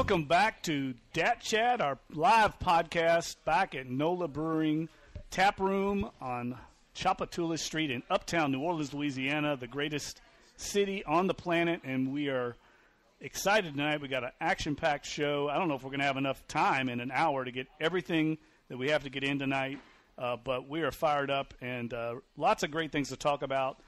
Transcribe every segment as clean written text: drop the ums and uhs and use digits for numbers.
Welcome back to Dat Chat, our live podcast back at NOLA Brewing Tap Room on Chapatoulas Street in uptown New Orleans, Louisiana, the greatest city on the planet, and we are excited tonight. We got an action-packed show. I don't know if we're going to have enough time in an hour to get everything that we have to get in tonight, but we are fired up, and lots of great things to talk about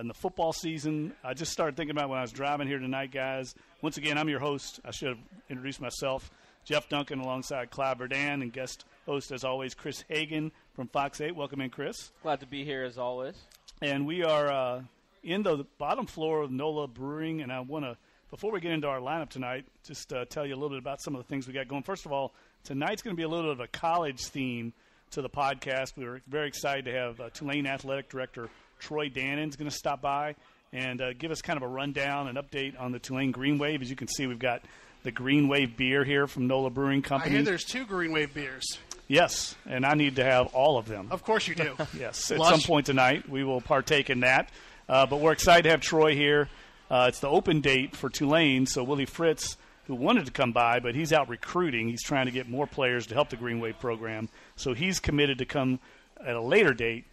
in the football season. I just started thinking about when I was driving here tonight, guys. Once again, I'm your host. I should have introduced myself, Jeff Duncan, alongside Troy Dannen, and guest host, as always, Chris Hagan from Fox 8. Welcome in, Chris. Glad to be here, as always. And we are in the bottom floor of NOLA Brewing, and I want to, before we get into our lineup tonight, just tell you a little bit about some of the things we got going. First of all, tonight's going to be a little bit of a college theme to the podcast. We were very excited to have Tulane Athletic Director Troy Dannen is going to stop by and give us kind of a rundown and update on the Tulane Green Wave. As you can see, we've got the Green Wave beer here from NOLA Brewing Company. I hear there's 2 Green Wave beers. Yes, and I need to have all of them. Of course you do. Yes, at some point tonight we will partake in that. But we're excited to have Troy here. It's the open date for Tulane, so Willie Fritz, who wanted to come by, but he's out recruiting. He's trying to get more players to help the Green Wave program. So he's committed to come at a later date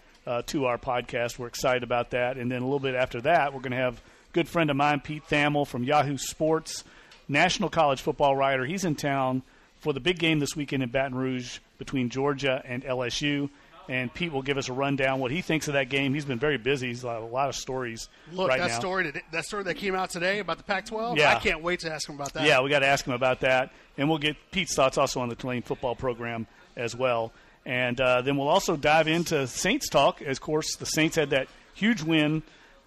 to our podcast. We're excited about that. And then a little bit after that, we're going to have a good friend of mine, Pete Thamel from Yahoo Sports, national college football writer. He's in town for the big game this weekend in Baton Rouge between Georgia and LSU. And Pete will give us a rundown what he thinks of that game. He's been very busy. He's got a lot of stories right now. That story that came out today about the Pac-12, yeah. I can't wait to ask him about that. Yeah, we got to ask him about that. And we'll get Pete's thoughts also on the Tulane football program as well. And then we'll also dive into Saints talk. As, of course, the Saints had that huge win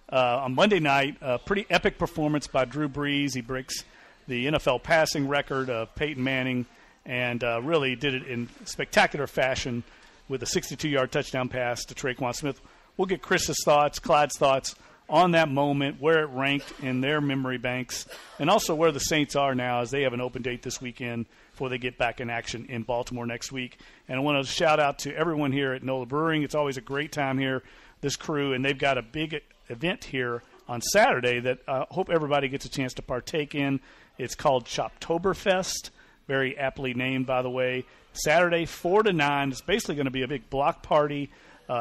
on Monday night. A pretty epic performance by Drew Brees. He breaks the NFL passing record of Peyton Manning and really did it in spectacular fashion with a 62-yard touchdown pass to Traquan Smith. We'll get Chris's thoughts, Clyde's thoughts on that moment, where it ranked in their memory banks, and also where the Saints are now as they have an open date this weekend before they get back in action in Baltimore next week. And I want to shout out to everyone here at NOLA Brewing. It's always a great time here, this crew, and they've got a big event here on Saturday that I hope everybody gets a chance to partake in. It's called Shoptoberfest, very aptly named, by the way. Saturday, 4 to 9. It's basically going to be a big block party,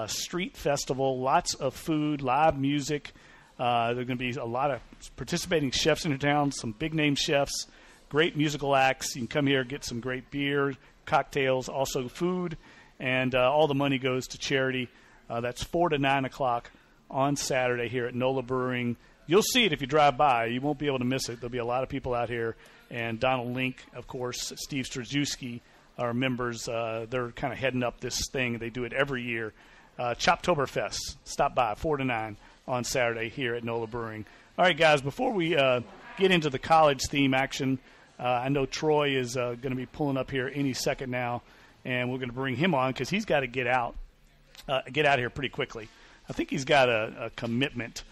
street festival, lots of food, live music. There are going to be a lot of participating chefs in the town, some big-name chefs, great musical acts. You can come here, get some great beer, cocktails, also food, and all the money goes to charity. That's 4 to 9 o'clock on Saturday here at NOLA Brewing. You'll see it if you drive by. You won't be able to miss it. There'll be a lot of people out here. And Donald Link, of course, Steve Straszewski, our members, they're kind of heading up this thing. They do it every year. Choptoberfest. Stop by, 4 to 9 on Saturday here at NOLA Brewing. All right, guys, before we get into the college theme action, I know Troy is going to be pulling up here any second now, and we're going to bring him on because he's got to get out here pretty quickly. I think he's got a commitment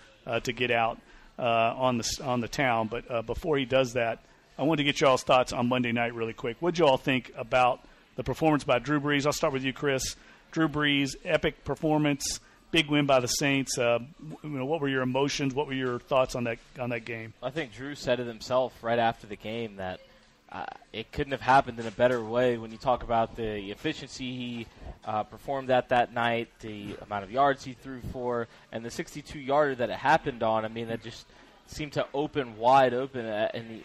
to get out on the town, but before he does that, I wanted to get y'all's thoughts on Monday night really quick. What did y'all think about the performance by Drew Brees? I'll start with you, Chris. Drew Brees, epic performance, big win by the Saints. What were your emotions? What were your thoughts on that game? I think Drew said it himself right after the game that it couldn't have happened in a better way when you talk about the efficiency he performed at that night, the amount of yards he threw for, and the 62-yarder that it happened on. I mean, that just seemed to open wide open. And,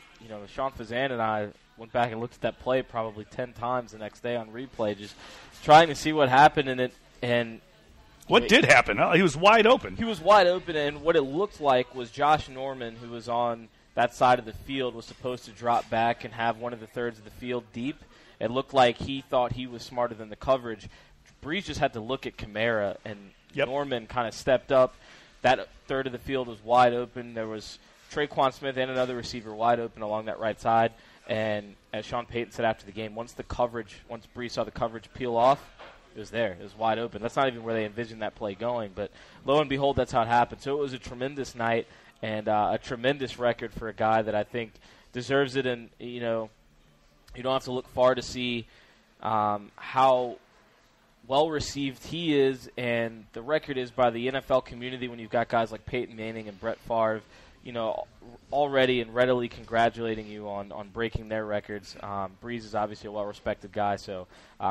Sean Fazan and I went back and looked at that play probably 10 times the next day on replay, just trying to see what happened in it. And what did happen? He was wide open. He was wide open, and what it looked like was Josh Norman, who was on that side of the field, was supposed to drop back and have one of the thirds of the field deep. It looked like he thought he was smarter than the coverage. Brees just had to look at Kamara, and Norman kind of stepped up. That third of the field was wide open. There was Traquan Smith and another receiver wide open along that right side. And as Sean Payton said after the game, once Brees saw the coverage peel off, it was there. It was wide open. That's not even where they envisioned that play going. But lo and behold, that's how it happened. So it was a tremendous night and a tremendous record for a guy that I think deserves it. And, you don't have to look far to see how well-received he is and the record is by the NFL community when you've got guys like Peyton Manning and Brett Favre already and readily congratulating you on breaking their records. Brees is obviously a well-respected guy, so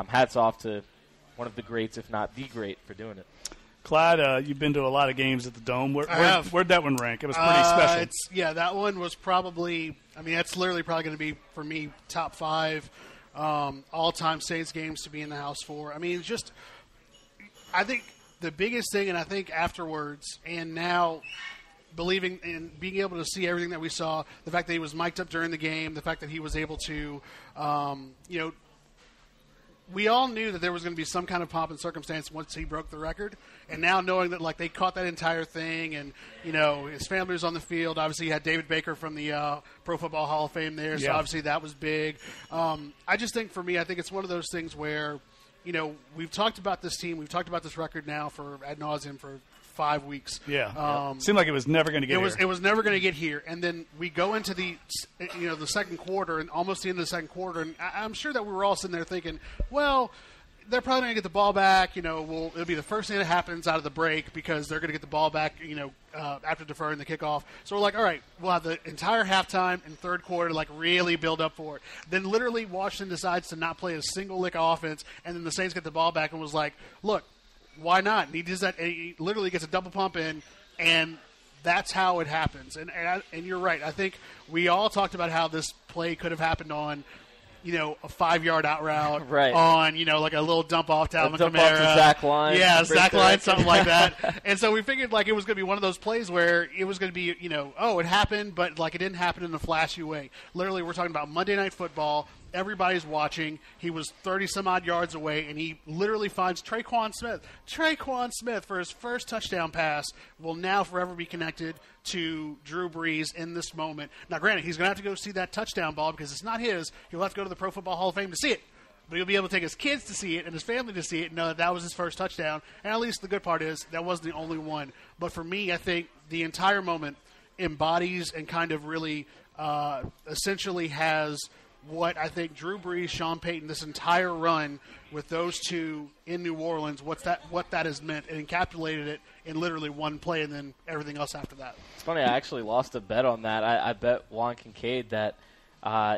hats off to one of the greats, if not the great, for doing it. Clyde, you've been to a lot of games at the Dome. Where'd that one rank? It was pretty special. That one was probably – that's literally probably going to be, for me, top 5 all-time Saints games to be in the house for. I think the biggest thing, and I think afterwards and now believing and being able to see everything that we saw, the fact that he was mic'd up during the game, the fact that he was able to we all knew that there was going to be some kind of pomp and circumstance once he broke the record. And now knowing that, they caught that entire thing and, his family was on the field. Obviously, you had David Baker from the Pro Football Hall of Fame there, so obviously that was big. I just think, for me, I think it's one of those things where, we've talked about this team, we've talked about this record now for ad nauseum for 5 weeks. Yeah. Seemed like it was never going to get here. It was never going to get here. And then we go into the second quarter and almost the end of the second quarter, and I'm sure that we were all sitting there thinking, well, they're probably going to get the ball back. It'll be the first thing that happens out of the break because they're going to get the ball back, after deferring the kickoff. So we're like, all right, we'll have the entire halftime and third quarter, really build up for it. Then literally Washington decides to not play a single lick of offense, and then the Saints get the ball back and was like, look, why not? And he does that. And he literally gets a double pump in, and that's how it happens. And you're right. I think we all talked about how this play could have happened on, a 5-yard out route, right? On like a little dump off to Alvin Kamara, off to Zach Line, Zach Line, something like that. And so we figured it was going to be one of those plays where it was going to be, it happened, but it didn't happen in a flashy way. Literally, we're talking about Monday Night Football. Everybody's watching. He was 30-some-odd yards away, and he literally finds Traquan Smith. Traquan Smith, for his first touchdown pass, will now forever be connected to Drew Brees in this moment. Now, granted, he's going to have to go see that touchdown ball because it's not his. He'll have to go to the Pro Football Hall of Fame to see it. But he'll be able to take his kids to see it and his family to see it and know that was his first touchdown. And at least the good part is that wasn't the only one. But for me, I think the entire moment embodies and kind of really essentially has – what I think Drew Brees, Sean Payton, this entire run with those two in New Orleans, what that has meant, and encapsulated it in literally one play and then everything else after that. It's funny, I actually lost a bet on that. I bet Juan Kincaid that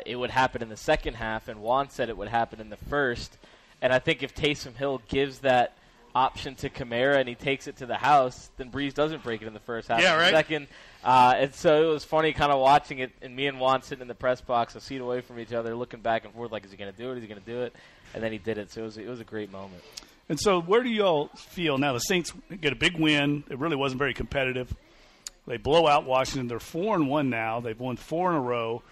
it would happen in the second half, and Juan said it would happen in the first. And I think if Taysom Hill gives that option to Kamara and he takes it to the house, then Brees doesn't break it in the first half. Yeah, right. Second. And so it was funny kind of watching it, and me and Juan sitting in the press box a seat away from each other looking back and forth is he going to do it? Is he going to do it? And then he did it. So it was a great moment. And so where do you all feel now? The Saints get a big win. It really wasn't very competitive. They blow out Washington. They're 4-1 now. They've won 4 in a row.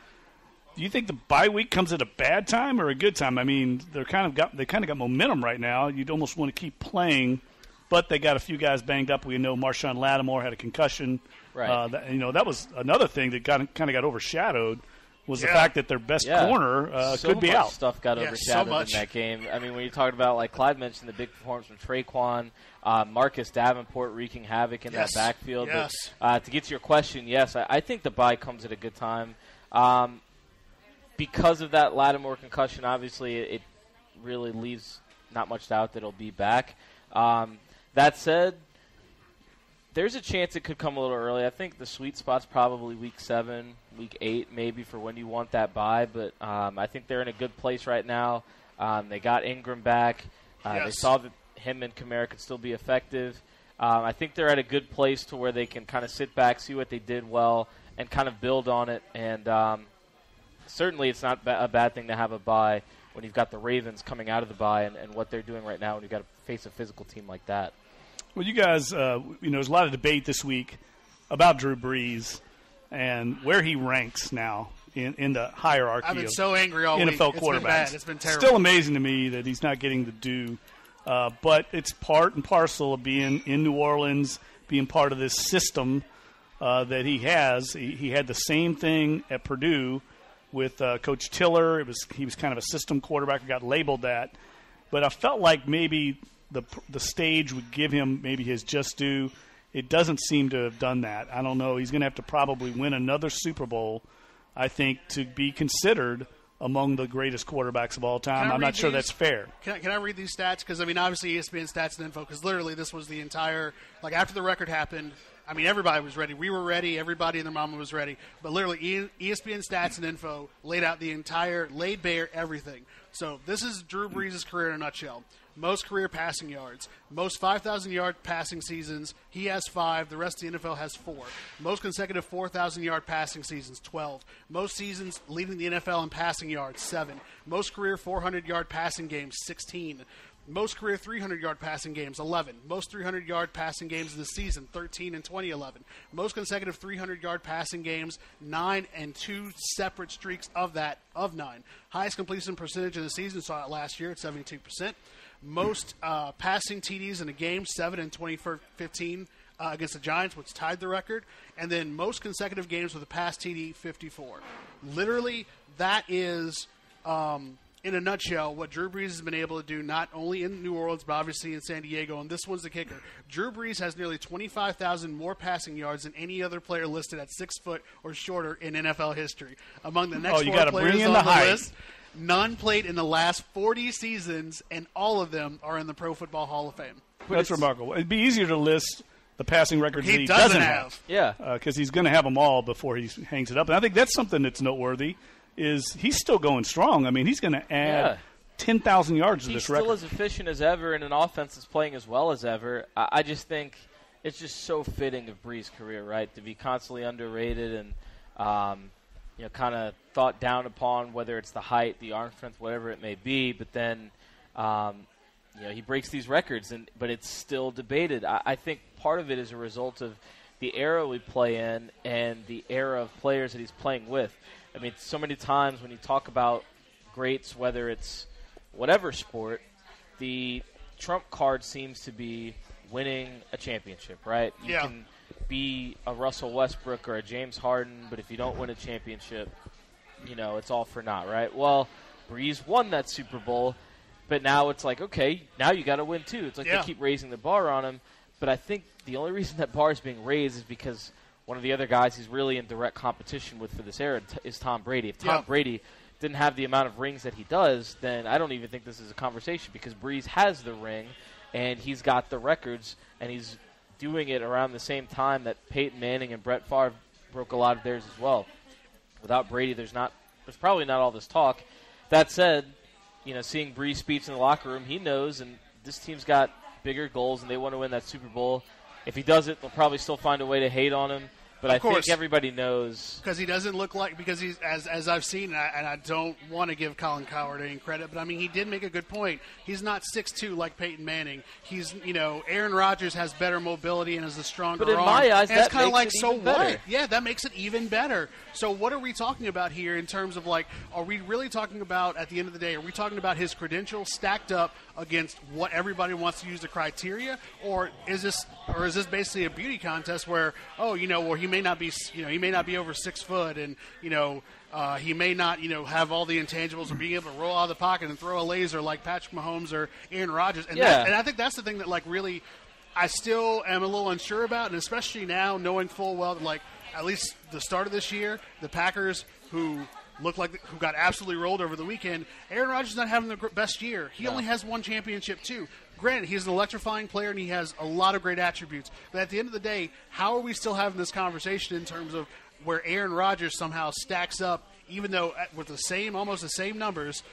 Do you think the bye week comes at a bad time or a good time? I mean, they kind of got momentum right now. You'd almost want to keep playing, but they got a few guys banged up. We know Marshawn Lattimore had a concussion. Right. That was another thing that kind of got overshadowed was the fact that their best corner could be out. So much stuff got overshadowed in that game. I mean, when you talked about, like Clyde mentioned, the big performance from Traquan, Marcus Davenport wreaking havoc in that backfield. Yes. But, to get to your question, yes, I think the bye comes at a good time. Because of that Lattimore concussion, obviously it really leaves not much doubt that he'll be back. That said, there's a chance it could come a little early. I think the sweet spot's probably week 7, week 8 maybe for when you want that bye. But I think they're in a good place right now. They got Ingram back. They saw that him and Kamara could still be effective. I think they're at a good place to where they can kind of sit back, see what they did well, and kind of build on it. And certainly it's not a bad thing to have a bye when you've got the Ravens coming out of the bye and what they're doing right now when you've got to face a physical team like that. Well, you guys, there's a lot of debate this week about Drew Brees and where he ranks now in the hierarchy I've been so angry all NFL week. quarterbacks. It's been bad. It's been terrible. Still amazing to me that he's not getting the due. But it's part and parcel of being in New Orleans, being part of this system that he has. He had the same thing at Purdue with Coach Tiller. He was kind of a system quarterback. Got labeled that. But I felt like maybe the stage would give him maybe his just due. It doesn't seem to have done that. I don't know. He's going to have to probably win another Super Bowl, I think, to be considered among the greatest quarterbacks of all time. I'm not sure that's fair. Can I read these stats? Because, obviously ESPN Stats and Info, because literally this was the entire – after the record happened, I mean, everybody was ready. We were ready. Everybody and their mama was ready. But literally, ESPN Stats and Info laid bare everything. So this is Drew Brees' career in a nutshell. Most career passing yards. Most 5,000-yard passing seasons. He has 5. The rest of the NFL has 4. Most consecutive 4,000-yard passing seasons, 12. Most seasons leading the NFL in passing yards, 7. Most career 400-yard passing games, 16. Most career 300-yard passing games, 11. Most 300-yard passing games in the season, 13 in 2011. Most consecutive 300-yard passing games, 9, and 2 separate streaks of 9. Highest completion percentage in the season, saw it last year at 72%. Most passing TDs in a game, 7 in 2015 against the Giants, which tied the record. And then most consecutive games with a pass TD, 54. Literally, that is, in a nutshell, what Drew Brees has been able to do, not only in New Orleans, but obviously in San Diego. And this one's the kicker. Drew Brees has nearly 25,000 more passing yards than any other player listed at 6 foot or shorter in NFL history. Among the next 4 players on the list, none played in the last 40 seasons, and all of them are in the Pro Football Hall of Fame. That's remarkable. It'd be easier to list the passing records he that he doesn't have. Yeah. Because he's going to have them all before he hangs it up. And I think that's something that's noteworthy, is he's still going strong. I mean, he's going to add 10,000 yards to this record. He's still as efficient as ever, and an offense that's playing as well as ever. I just think it's just so fitting of Brees' career, right, to be constantly underrated and kind of thought down upon, whether it's the height, the arm strength, whatever it may be. But then, he breaks these records, but it's still debated. I think part of it is a result of the era we play in and the era of players that he's playing with. I mean, so many times when you talk about greats, whether it's whatever sport, the trump card seems to be winning a championship, right? You can be a Russell Westbrook or a James Harden, but if you don't win a championship, it's all for naught, right? Well, Brees won that Super Bowl, but now it's like, okay, now you got to win too. It's like they keep raising the bar on him, but I think the only reason that bar is being raised is because one of the other guys he's really in direct competition with for this era is Tom Brady. If Tom Brady didn't have the amount of rings that he does, then I don't even think this is a conversation, because Brees has the ring and he's got the records, and he's doing it around the same time that Peyton Manning and Brett Favre broke a lot of theirs as well. Without Brady, there's probably not all this talk. That said, seeing Brees speech in the locker room, he knows, and this team's got bigger goals, and they want to win that Super Bowl. If he does it, they'll probably still find a way to hate on him. But I think everybody knows. Because he doesn't look like – because he's as I've seen, and I don't want to give Colin Cowherd any credit, but, I mean, he did make a good point. He's not 6'2" like Peyton Manning. He's – Aaron Rodgers has better mobility and is a stronger arm. But in my eyes, and that it's kind of like, makes it so even better. what? Yeah, that makes it even better. So what are we talking about here in terms of, like, are we really talking about, at the end of the day, are we talking about his credentials stacked up against what everybody wants to use the criteria, or is this basically a beauty contest where, he may not be, he may not be over 6 foot, and he may not, have all the intangibles of being able to roll out of the pocket and throw a laser like Patrick Mahomes or Aaron Rodgers, and I think that's the thing that, like, really, I still am a little unsure about, and especially now knowing full well that, like, at least the start of this year, the Packers, who got absolutely rolled over the weekend, Aaron Rodgers is not having the best year. He only has one championship too. Granted, he's an electrifying player and he has a lot of great attributes. But at the end of the day, how are we still having this conversation in terms of where Aaron Rodgers somehow stacks up, even though with almost the same numbers,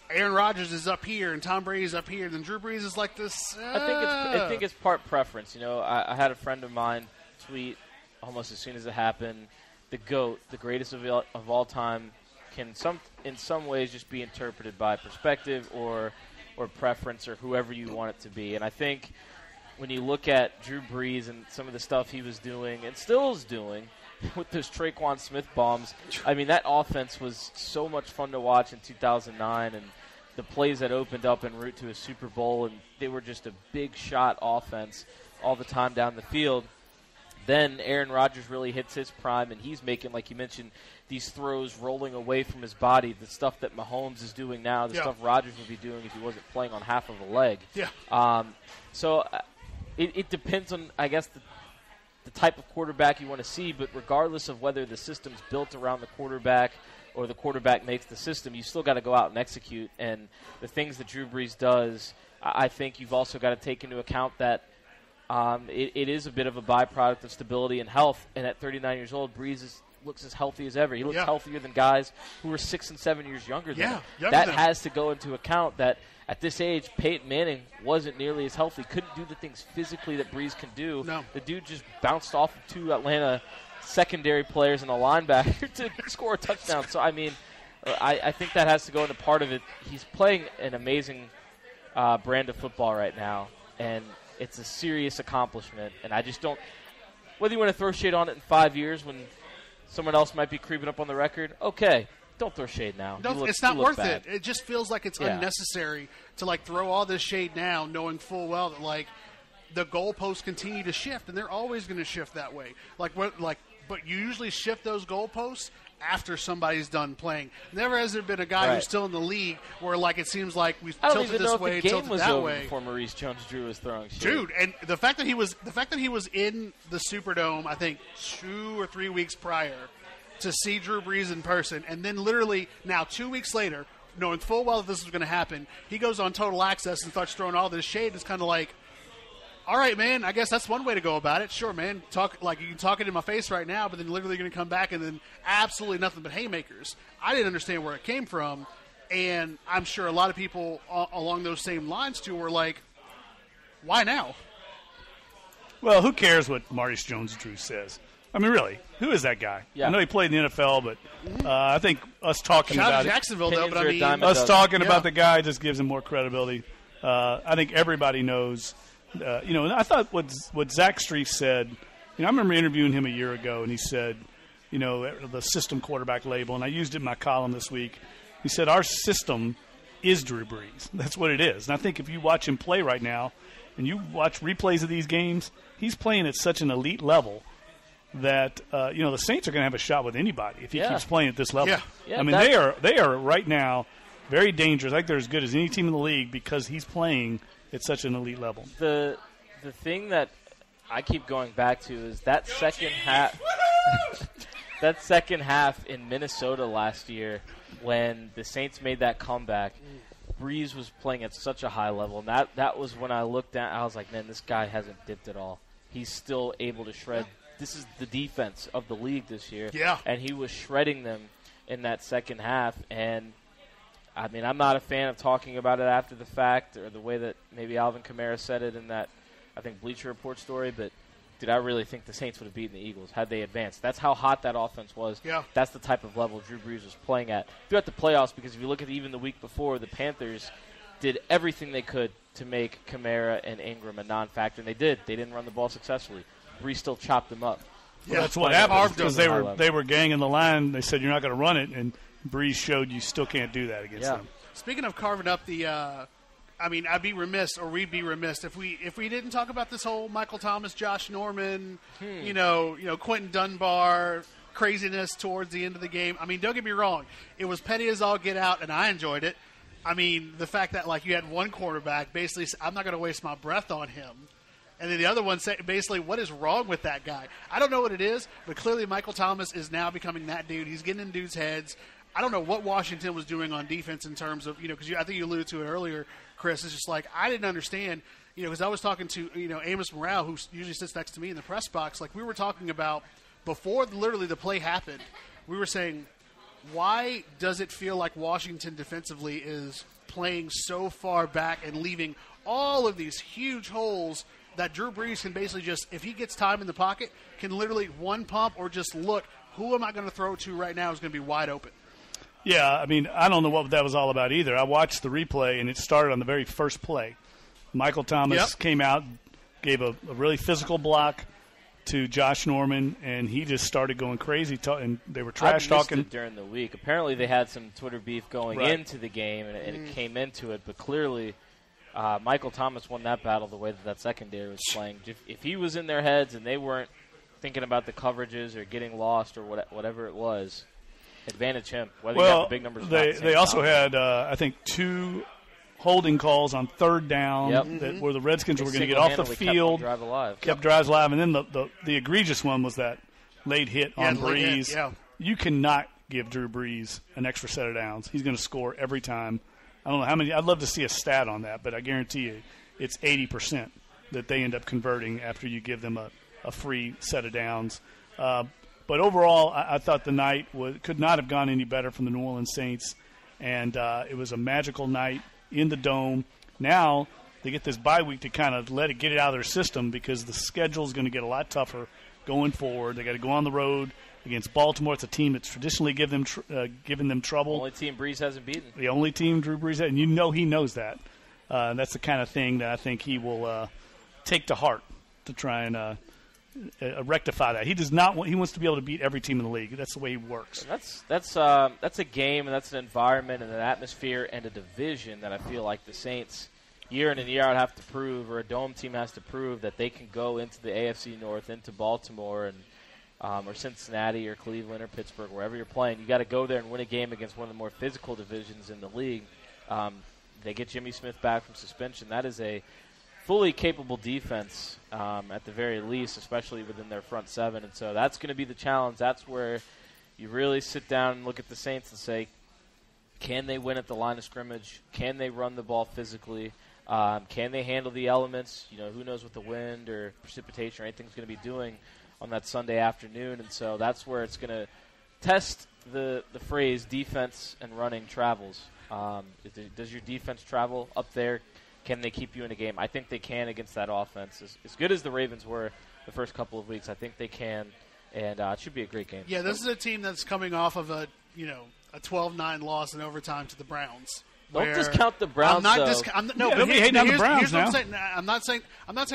Aaron Rodgers is up here and Tom Brady is up here, and then Drew Brees is like this. I think it's part preference. I had a friend of mine tweet almost as soon as it happened, the GOAT, the greatest of all time, can in some ways just be interpreted by perspective or preference or whoever you want it to be. And I think when you look at Drew Brees and some of the stuff he was doing and still is doing with those Traquan Smith bombs, I mean, that offense was so much fun to watch in 2009, and the plays that opened up en route to a Super Bowl, and they were just a big shot offense all the time down the field. Then Aaron Rodgers really hits his prime, and he's making, like you mentioned, these throws rolling away from his body, the stuff that Mahomes is doing now, the stuff Rodgers would be doing if he wasn't playing on half of a leg. So it depends on, I guess, the type of quarterback you want to see, but regardless of whether the system's built around the quarterback or the quarterback makes the system, you still got to go out and execute. And the things that Drew Brees does, I think you've also got to take into account that it is a bit of a byproduct of stability and health. And at 39 years old, Brees looks as healthy as ever. He looks healthier than guys who were 6 and 7 years younger than him. That has to go into account that at this age, Peyton Manning wasn't nearly as healthy, couldn't do the things physically that Brees can do. No. The dude just bounced off of 2 Atlanta secondary players and a linebacker to score a touchdown. So, I mean, I think that has to go into part of it. He's playing an amazing brand of football right now, and it's a serious accomplishment. And I just don't – whether you want to throw shade on it in 5 years when someone else might be creeping up on the record, okay. Don't throw shade now. It's not worth it. It just feels like it's unnecessary to, like, throw all this shade now knowing full well that, like, the goalposts continue to shift, and they're always going to shift that way. But you usually shift those goalposts after somebody's done playing. Never has there been a guy who's still in the league where, like, it seems like we've tilted this way, tilted that way. Before Maurice Jones-Drew was throwing shade. Dude, and the fact that he was in the Superdome, I think 2 or 3 weeks prior, to see Drew Brees in person, and then literally now 2 weeks later, knowing full well that this was going to happen, he goes on Total Access and starts throwing all this shade. It's kind of like, all right, man, I guess that's one way to go about it. Sure, man, you can talk it in my face right now, but then literally you're going to come back and then absolutely nothing but haymakers. I didn't understand where it came from, and I'm sure a lot of people along those same lines too were like, why now? Well, who cares what Maurice Jones-Drew says? I mean, really, who is that guy? Yeah. I know he played in the NFL, but I think us talking about Jacksonville, though, but I mean, us talking about the guy just gives him more credibility. I think everybody knows. And I thought what Zach Streif said. I remember interviewing him a year ago, and he said, the system quarterback label, and I used it in my column this week. He said our system is Drew Brees. That's what it is. And I think if you watch him play right now, and you watch replays of these games, he's playing at such an elite level that the Saints are going to have a shot with anybody if he keeps playing at this level. Yeah, I mean, they are right now very dangerous. I think they're as good as any team in the league because he's playing at such an elite level. The thing that I keep going back to is that second half. That second half in Minnesota last year when the Saints made that comeback. Brees was playing at such a high level. And that was when I looked at. I was like, man, this guy hasn't dipped at all. He's still able to shred. This is the defense of the league this year. Yeah. And he was shredding them in that second half. And, I mean, I'm not a fan of talking about it after the fact or the way that maybe Alvin Kamara said it in that, I think, Bleacher Report story. But, dude, I really think the Saints would have beaten the Eagles had they advanced. That's how hot that offense was. Yeah. That's the type of level Drew Brees was playing at throughout the playoffs, because if you look at even the week before, the Panthers did everything they could to make Kamara and Ingram a non-factor, and they did. They didn't run the ball successfully. Brees still chopped them up. Well, that's what happened because they were ganging the line. They said you're not going to run it, and Brees showed you still can't do that against them. Speaking of carving up the, I'd be remiss, or we'd be remiss if we didn't talk about this whole Michael Thomas, Josh Norman, Quentin Dunbar craziness towards the end of the game. I mean, don't get me wrong, it was petty as all get out, and I enjoyed it. I mean, the fact that you had one quarterback basically, I'm not going to waste my breath on him. And then the other one said, basically, what is wrong with that guy? I don't know what it is, but clearly Michael Thomas is now becoming that dude. He's getting in dudes' heads. I don't know what Washington was doing on defense in terms of, because I think you alluded to it earlier, Chris. It's just I didn't understand, because I was talking to, Amos Morale, who usually sits next to me in the press box. We were talking about before literally the play happened, we were saying, why does it feel like Washington defensively is playing so far back and leaving all of these huge holes that Drew Brees can basically just, if he gets time in the pocket, can literally one pump or just look, who am I going to throw to right now is going to be wide open. Yeah, I mean, I don't know what that was all about either. I watched the replay, and it started on the very first play. Michael Thomas came out, gave a really physical block to Josh Norman, and he just started going crazy, and they were trash talking. It during the week. Apparently they had some Twitter beef going into the game, and it came into it, but clearly Michael Thomas won that battle the way that secondary was playing. If he was in their heads and they weren't thinking about the coverages or getting lost or whatever it was, advantage him. Whether you got the big numbers or not. They also had, I think, 2 holding calls on third down where the Redskins were going to get off the field, kept drives alive. And then the egregious one was that late hit on Brees. You cannot give Drew Brees an extra set of downs. He's going to score every time. I don't know how many. I'd love to see a stat on that, but I guarantee you it's 80%. that they end up converting after you give them a free set of downs. But overall, I thought the night could not have gone any better from the New Orleans Saints, and it was a magical night in the Dome. Now they get this bye week to kind of get it out of their system because the schedule is going to get a lot tougher going forward. They got to go on the road against Baltimore. It's a team that's traditionally given them trouble. The only team Brees hasn't beaten. The only team Drew Brees has, and he knows that. That's the kind of thing that I think he will take to heart to try and rectify that. He does not want. He wants to be able to beat every team in the league. That's the way he works. That's a game, and that's an environment and an atmosphere and a division that I feel like the Saints year in and year out have to prove, or a Dome team has to prove that they can go into the AFC North, into Baltimore, and or Cincinnati or Cleveland or Pittsburgh, wherever you're playing. You got to go there and win a game against one of the more physical divisions in the league. They get Jimmy Smith back from suspension. That is a fully capable defense at the very least, especially within their front seven. And so that's going to be the challenge. That's where you really sit down and look at the Saints and say, can they win at the line of scrimmage? Can they run the ball physically? Can they handle the elements? Who knows what the wind or precipitation or anything's going to be doing on that Sunday afternoon. And so that's where it's going to test the phrase defense and running travels. Does your defense travel up there? Can they keep you in a game? I think they can against that offense. As good as the Ravens were the first couple of weeks, I think they can, and it should be a great game. Yeah, this is a team that's coming off of a 12-9 loss in overtime to the Browns. Don't discount the Browns. Don't be hating on the Browns now. I'm not saying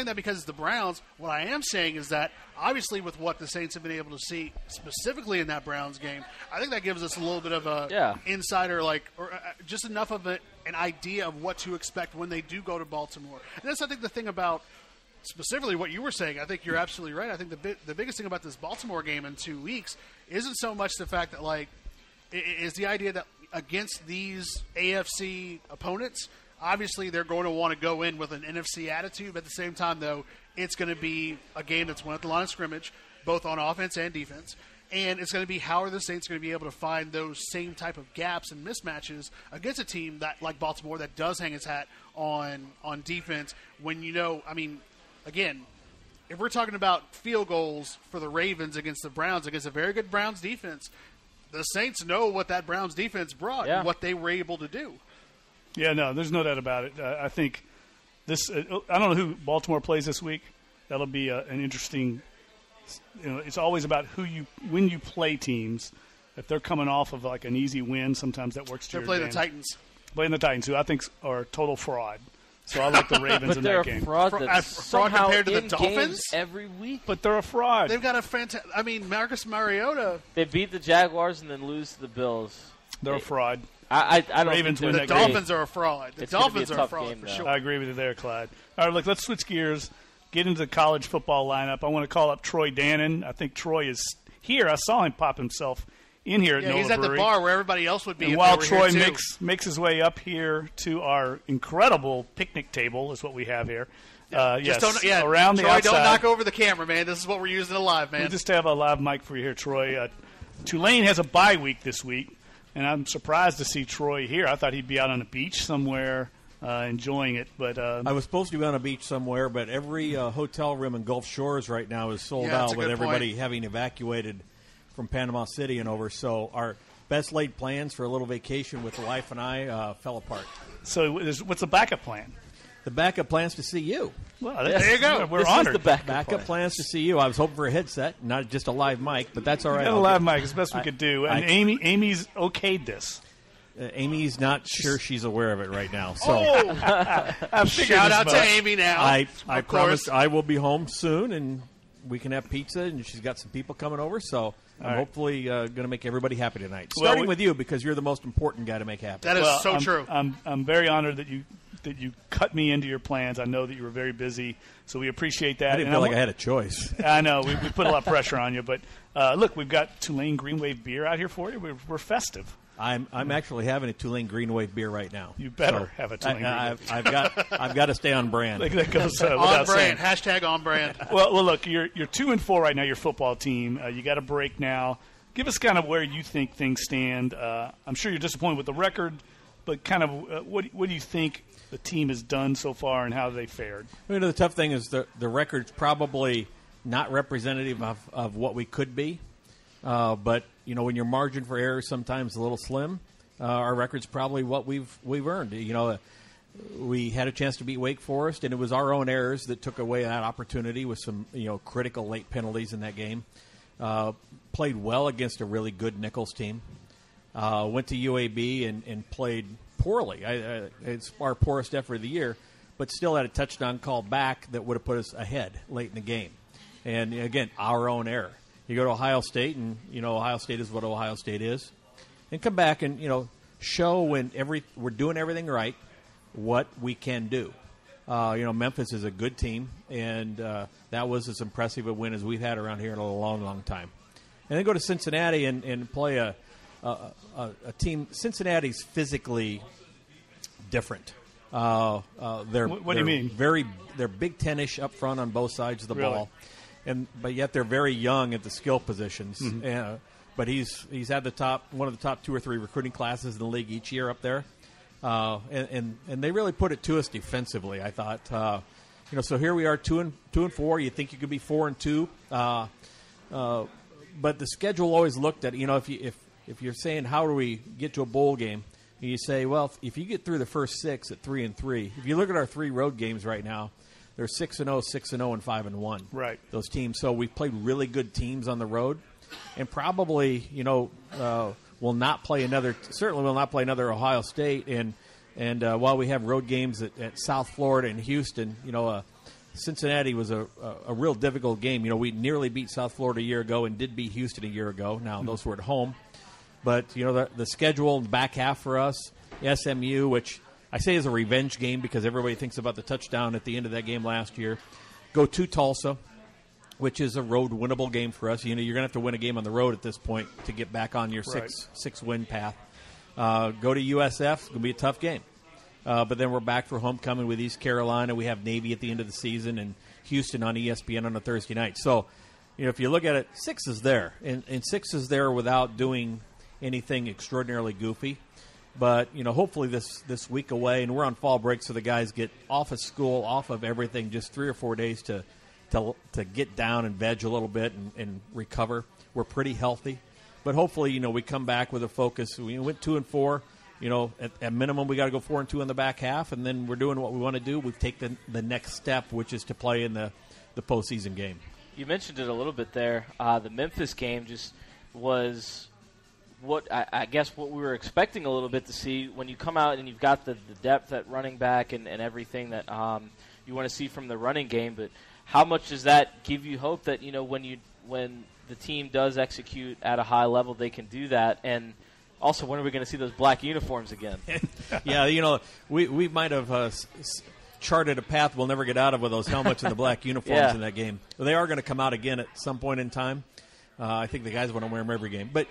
that because it's the Browns. What I am saying is that obviously with what the Saints have been able to see specifically in that Browns game, I think that gives us a little bit of a insider, or just enough of an idea of what to expect when they do go to Baltimore. And that's, I think, the thing about specifically what you were saying. I think you're absolutely right. I think the biggest thing about this Baltimore game in 2 weeks isn't so much the fact that is the idea that against these AFC opponents, obviously they're going to want to go in with an NFC attitude, but at the same time, though, it's going to be a game that's won at the line of scrimmage, both on offense and defense, and it's going to be how are the Saints going to be able to find those same type of gaps and mismatches against a team that, like Baltimore, that does hang its hat on defense when again, if we're talking about field goals for the Ravens against the Browns, against a very good Browns defense, the Saints know what that Browns defense brought and what they were able to do. Yeah, no, there's no doubt about it. I think this. I don't know who Baltimore plays this week. That'll be an interesting. It's always about when you play teams. If they're coming off of an easy win, sometimes that works to your advantage. They're playing the Titans. Playing the Titans, who I think are total fraud. So I like the Ravens in that game. But they're a fraud compared to the Dolphins every week. But they're a fraud. They've got a fantastic. Marcus Mariota. They beat the Jaguars and then lose to the Bills. They're a fraud. I don't Ravens think win the that game. Dolphins are a fraud. The Dolphins are a fraud game, for sure. I agree with you there, Clyde. All right, look, let's switch gears. Get into the college football lineup. I want to call up Troy Dannen. I think Troy is here. I saw him pop himself in here at NOLA he's at Brewery. the bar where everybody else would be. And while Troy makes his way up here to our incredible picnic table, is what we have here. Around the Troy, outside. don't knock over the camera, man. This is what we're using live, man. We just have a live mic for you here, Troy. Tulane has a bye week this week, and I'm surprised to see Troy here. I thought he'd be out on the beach somewhere enjoying it. But I was supposed to be on a beach somewhere, but every hotel room in Gulf Shores right now is sold out with everybody having evacuated from Panama City and over. So our best laid plans for a little vacation with the wife and I fell apart. So what's the backup plan? The backup plan's to see you. Well, there you go. We're honored. Is the backup plans to see you. I was hoping for a headset, not just a live mic, but that's all right. A live mic is the best we could do. And Amy's okayed this. Amy's not sure she's aware of it right now. So shout out to Amy now. I promise I will be home soon, and we can have pizza, and she's got some people coming over, so I'm hopefully going to make everybody happy tonight. Starting with you, because you're the most important guy to make happy. That is so true. I'm very honored that you cut me into your plans. I know that you were very busy, so we appreciate that. I didn't feel like I had a choice. I know. We put a lot of pressure on you, but look, we've got Tulane Green Wave beer out here for you. We're festive. I'm actually having a Tulane Green Wave beer right now. You better have a Tulane Green Wave. I've got to stay on brand. That goes on brand. Hashtag on brand. Well, look, you're 2-4 right now. Your football team. You got a break now. Give us kind of where you think things stand. I'm sure you're disappointed with the record, but kind of what do you think the team has done so far and how they fared. The tough thing is the record's probably not representative of what we could be. But, when your margin for error is sometimes a little slim, our record's probably what we've earned. We had a chance to beat Wake Forest, and it was our own errors that took away that opportunity with some, critical late penalties in that game. Played well against a really good Nichols team. Went to UAB and played poorly. It's our poorest effort of the year, but still had a touchdown call back that would have put us ahead late in the game. And, again, our own error. You go to Ohio State, and, Ohio State is what Ohio State is. And come back and, show when we're doing everything right what we can do. Memphis is a good team, and that was as impressive a win as we've had around here in a long, long time. And then go to Cincinnati and play a team. Cincinnati's physically different. What do you mean? They're Big Ten-ish up front on both sides of the ball, but yet they're very young at the skill positions. Mm-hmm. But he's had one of the top 2 or 3 recruiting classes in the league each year up there, and they really put it to us defensively. I thought, so here we are 2-4. You think you could be 4-2, but the schedule always looked at if you're saying how do we get to a bowl game. And you say, well, if you get through the first 6 at 3-3, if you look at our 3 road games right now, they're 6-0, 6-0, and 5-1. Right. Those teams. So we've played really good teams on the road, and probably, will not play another. Certainly, will not play another Ohio State. And while we have road games at South Florida and Houston, Cincinnati was a real difficult game. We nearly beat South Florida a year ago and did beat Houston a year ago. Now those were at home. But, the schedule in the back half for us, SMU, which I say is a revenge game because everybody thinks about the touchdown at the end of that game last year. Go to Tulsa, which is a road winnable game for us. You're going to have to win a game on the road at this point to get back on your six win path. Go to USF. It's going to be a tough game. But then we're back for homecoming with East Carolina. We have Navy at the end of the season and Houston on ESPN on a Thursday night. So, if you look at it, 6 is there. And 6 is there without doing anything extraordinarily goofy. But, hopefully this week away, and we're on fall break, so the guys get off of school, off of everything, just 3 or 4 days to get down and veg a little bit and recover. We're pretty healthy. But hopefully, we come back with a focus. We went 2-4. At minimum, we got to go 4-2 in the back half, and then we're doing what we want to do. We've taken the next step, which is to play in the postseason game. You mentioned it a little bit there. The Memphis game just was what I guess what we were expecting a little bit to see when you come out and you've got the depth at running back and everything that you want to see from the running game. But how much does that give you hope that when the team does execute at a high level, they can do that? And also, when are we going to see those black uniforms again? Yeah, we might have charted a path we'll never get out of with those helmets and the black uniforms in that game. They are going to come out again at some point in time. I think the guys want to wear them every game. But,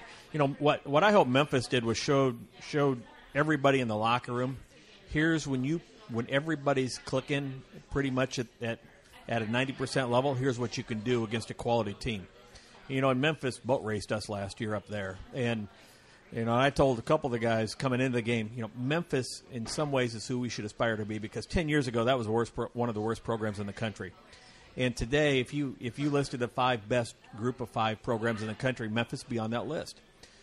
what I hope Memphis did was showed everybody in the locker room, here's when everybody's clicking pretty much at a 90% level, here's what you can do against a quality team. In Memphis boat raced us last year up there. And, I told a couple of the guys coming into the game, Memphis in some ways is who we should aspire to be because 10 years ago that was one of the worst programs in the country. And today, if you listed the 5 best group of 5 programs in the country, Memphis would be on that list.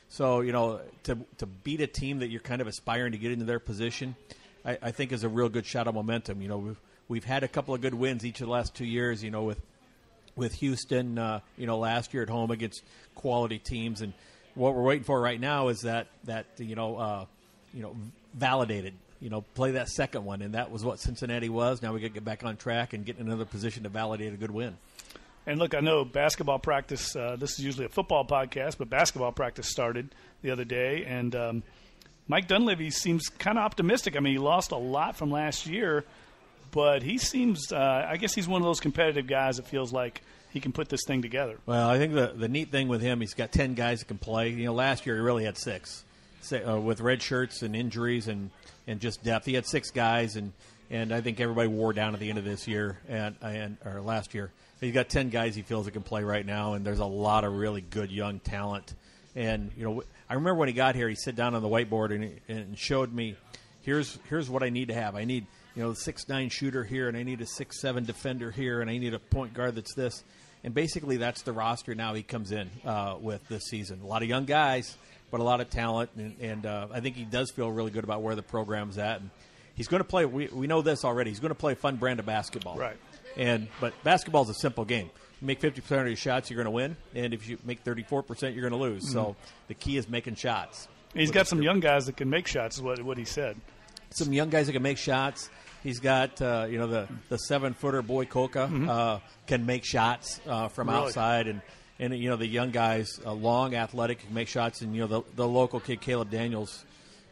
So, to beat a team that you're kind of aspiring to get into their position, I think is a real good shot of momentum. We've had a couple of good wins each of the last 2 years, with Houston, last year at home against quality teams. And what we're waiting for right now is that validated. Play that second one, and that was what Cincinnati was. Now we got to get back on track and get in another position to validate a good win. And look, I know basketball practice, this is usually a football podcast, but basketball practice started the other day, and Mike Dunleavy seems kind of optimistic. I mean, he lost a lot from last year, but he seems, I guess he's one of those competitive guys that feels like he can put this thing together. Well, I think the neat thing with him, he's got 10 guys that can play. Last year he really had 6 with red shirts and injuries and just depth. He had 6 guys, and I think everybody wore down at the end of this year or last year. He's got 10 guys he feels that can play right now, and there's a lot of really good young talent. And I remember when he got here, he sat down on the whiteboard and showed me, here's what I need to have. I need the 6'9" shooter here, and I need a 6'7" defender here, and I need a point guard that's this. And basically that's the roster now he comes in with this season. A lot of young guys, but a lot of talent, and I think he does feel really good about where the program's at. And he's going to play, we know this already, he's going to play a fun brand of basketball. Right. But basketball is a simple game. You make 50% of your shots, you're going to win, and if you make 34%, you're going to lose. Mm-hmm. So the key is making shots. He's got some young guys that can make shots, is what he said. Some young guys that can make shots. He's got, the 7-footer Boy Coca can make shots from outside. And the young guys, long, athletic, can make shots. And, the local kid, Caleb Daniels,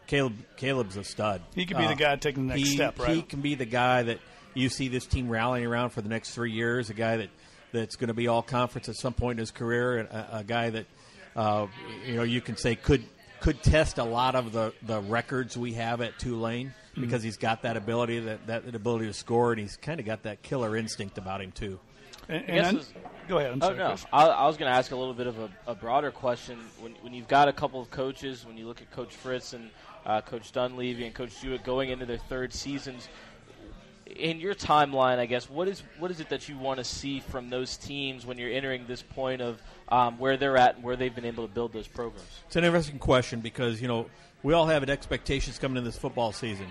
Caleb's a stud. He could be the guy taking the next step, right? He can be the guy that you see this team rallying around for the next 3 years, a guy that's going to be all conference at some point in his career, and a guy that, you can say could test a lot of the records we have at Tulane because he's got that ability, that ability to score, and he's kind of got that killer instinct about him too. Go ahead. I'm sorry, Chris. I was going to ask a little bit of a broader question. When you've got a couple of coaches, when you look at Coach Fritz and Coach Dunleavy and Coach Jewett going into their third seasons, in your timeline, I guess, what is it that you want to see from those teams when you're entering this point of where they're at and where they've been able to build those programs? It's an interesting question because, we all have expectations coming in this football season.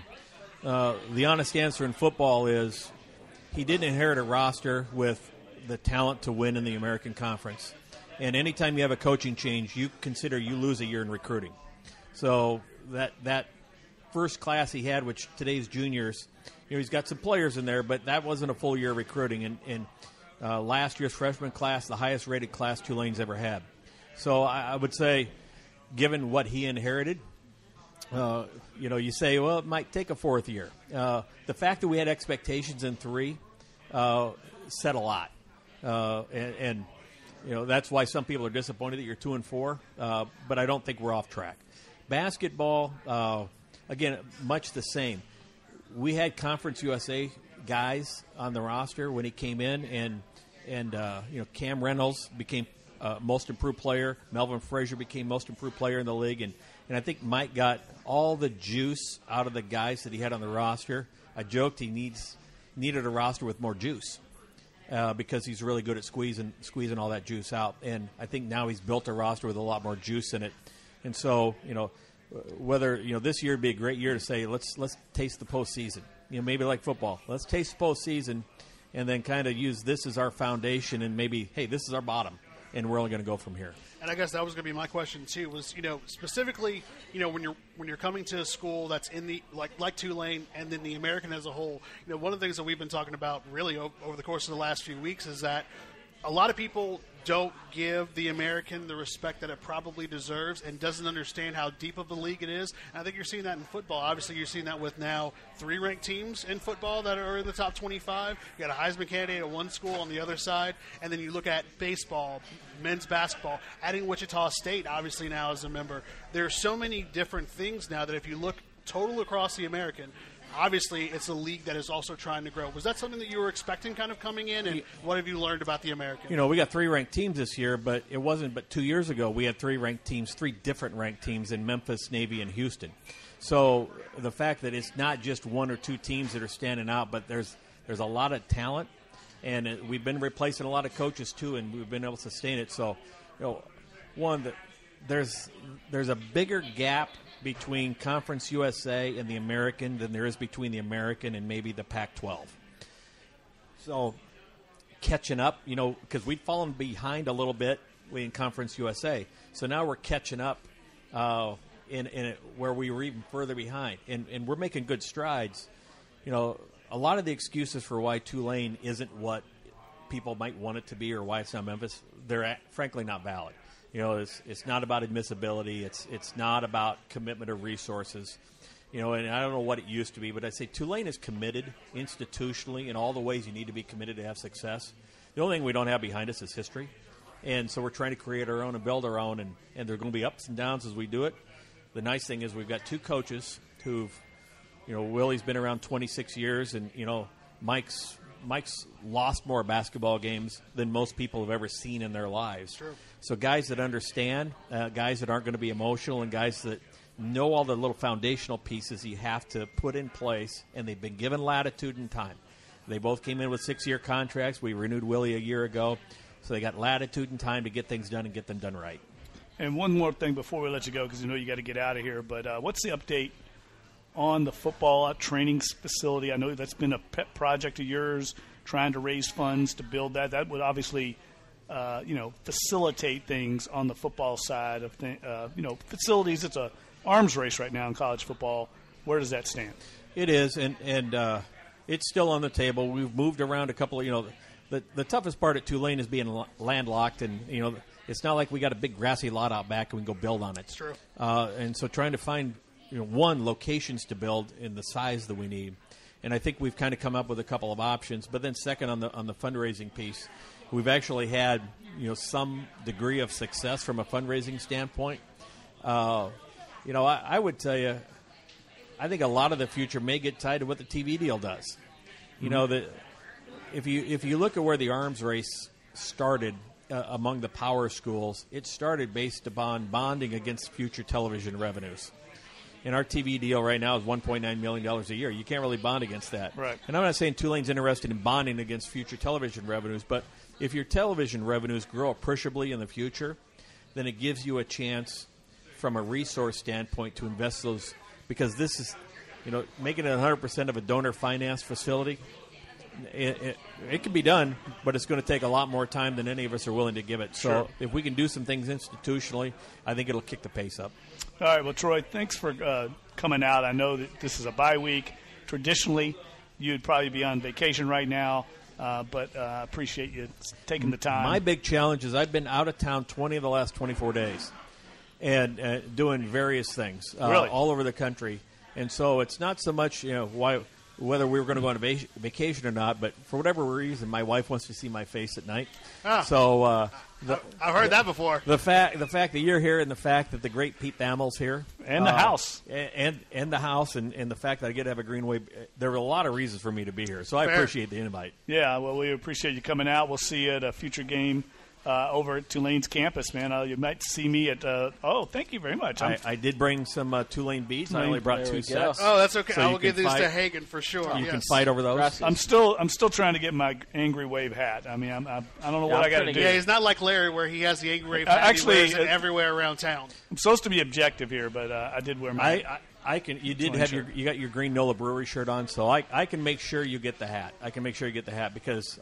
The honest answer in football is he didn't inherit a roster with the talent to win in the American Conference. And anytime you have a coaching change, you consider you lose a year in recruiting. So that first class he had, which today's juniors, he's got some players in there, but that wasn't a full year of recruiting. And last year's freshman class, the highest rated class Tulane's ever had. So I would say, given what he inherited, you say, well, it might take a fourth year. The fact that we had expectations in 3 said a lot. And that's why some people are disappointed that you're 2-4. But I don't think we're off track. Basketball, again, much the same. We had Conference USA guys on the roster when he came in, and Cam Reynolds became most improved player. Melvin Frazier became most improved player in the league, and I think Mike got all the juice out of the guys that he had on the roster. I joked he needed a roster with more juice because he's really good at squeezing all that juice out, and I think now he's built a roster with a lot more juice in it, and so whether this year would be a great year to say let's taste the postseason. Maybe like football, let's taste the postseason, and then kind of use this as our foundation, and maybe this is our bottom, and we're only going to go from here. And I guess that was going to be my question too. Was specifically when you're coming to a school that's in the like Tulane and then the American as a whole. One of the things that we've been talking about really over the course of the last few weeks is that a lot of people don't give the American the respect that it probably deserves and doesn't understand how deep of a league it is. And I think you're seeing that in football. Obviously, you're seeing that with now 3 ranked teams in football that are in the top 25. You got a Heisman candidate at one school on the other side. And then you look at baseball, men's basketball, adding Wichita State, obviously, now as a member. There are so many different things now that if you look total across the American, obviously, it's a league that is also trying to grow. Was that something that you were expecting kind of coming in, and what have you learned about the American? We got 3 ranked teams this year, but it wasn't but 2 years ago we had 3 ranked teams, 3 different ranked teams in Memphis, Navy, and Houston. So the fact that it's not just 1 or 2 teams that are standing out, but there's a lot of talent, and we've been replacing a lot of coaches too, and we've been able to sustain it. So, there's a bigger gap between Conference USA and the American than there is between the American and maybe the Pac-12. So catching up, because we'd fallen behind a little bit in Conference USA. So now we're catching up in it where we were even further behind. And we're making good strides. A lot of the excuses for why Tulane isn't what people might want it to be or why it's not Memphis, they're frankly not valid. It's not about admissibility. It's not about commitment of resources. And I don't know what it used to be, but I'd say Tulane is committed institutionally in all the ways you need to be committed to have success. The only thing we don't have behind us is history. And so we're trying to create our own and build our own, and there are going to be ups and downs as we do it. The nice thing is we've got 2 coaches who've, Willie's been around 26 years, and, Mike's lost more basketball games than most people have ever seen in their lives. True. So guys that understand, guys that aren't going to be emotional, and guys that know all the little foundational pieces you have to put in place, and they've been given latitude and time. They both came in with 6-year contracts. We renewed Willie a year ago, so they got latitude and time to get things done and get them done right. And one more thing before we let you go, because you got to get out of here, but what's the update on the football training facility? I know that's been a pet project of yours, trying to raise funds to build that. That would obviously facilitate things on the football side of facilities. It's a arms race right now in college football. Where does that stand? It is, and it's still on the table. We've moved around a couple of, the toughest part at Tulane is being landlocked, and, it's not like we got a big grassy lot out back and we can go build on it. It's true. And so trying to find, one, locations to build in the size that we need. And I think we've kind of come up with a couple of options. But then second, on the fundraising piece, we've actually had, some degree of success from a fundraising standpoint. I would tell you, I think a lot of the future may get tied to what the TV deal does. That if you look at where the arms race started among the power schools, it started based upon bonding against future television revenues. And our TV deal right now is $1.9 million a year. You can't really bond against that. Right. And I'm not saying Tulane's interested in bonding against future television revenues, but if your television revenues grow appreciably in the future, then it gives you a chance from a resource standpoint to invest those, because this is, making it 100% of a donor-financed facility. It can be done, but it's going to take a lot more time than any of us are willing to give it. So Sure. If we can do some things institutionally, I think it'll kick the pace up. All right, well, Troy, thanks for coming out. I know that this is a bye week. Traditionally, you'd probably be on vacation right now, but I appreciate you taking the time. My big challenge is I've been out of town 20 of the last 24 days and doing various things Really? all over the country. And so it's not so much, whether we were going to go on a vacation or not, but for whatever reason, my wife wants to see my face at night. So I've heard that before. The fact that you're here, and the fact that the great Pete Thamel's here, And the house. and the house, and the fact that I get to have a Greenway, there were a lot of reasons for me to be here. So I Fair. appreciate the invite. Yeah, well, we appreciate you coming out. We'll see you at a future game over at Tulane's campus, man. You might see me at thank you very much. I did bring some Tulane beads. I only brought There 2 we sets. go. Oh, that's okay. So I you will give can these fight- to Hagan for sure. You yes. can fight over those. Gracias. I'm still trying to get my Angry Wave hat. I mean, I don't know what I'm I got to trying to do. get- Yeah, he's not like Larry where he has the Angry Wave Actually, he wears it everywhere around town. I'm supposed to be objective here, but I did wear my. I can. You did Tulane have shirt. you got your green NOLA Brewery shirt on, so I can make sure you get the hat. I can make sure you get the hat because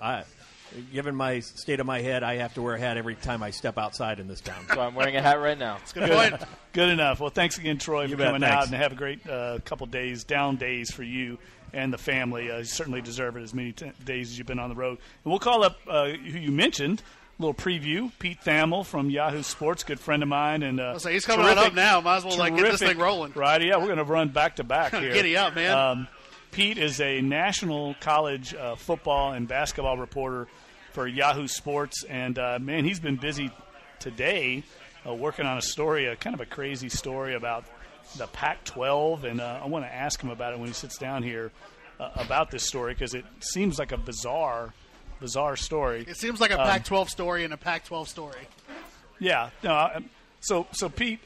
given my state of my head, I have to wear a hat every time I step outside in this town. So I'm wearing a hat right now. Good point. Good enough. Well, thanks again, Troy, for bet. coming Thanks. out, and have a great couple days, down days for you and the family. You certainly deserve it as many days as you've been on the road. And we'll call up who you mentioned. A little preview. Pete Thamel from Yahoo Sports, good friend of mine, and I'll say he's coming on up now. Might as well get this thing rolling. Right? Yeah, we're going to run back to back here. Giddy up, man. Pete is a national college football and basketball reporter for Yahoo Sports, and man, he's been busy today working on a story, kind of a crazy story about the Pac-12, and I want to ask him about it when he sits down here about this story because it seems like a bizarre story. It seems like a Pac-12 story and a Pac-12 story. Yeah. No, so Pete,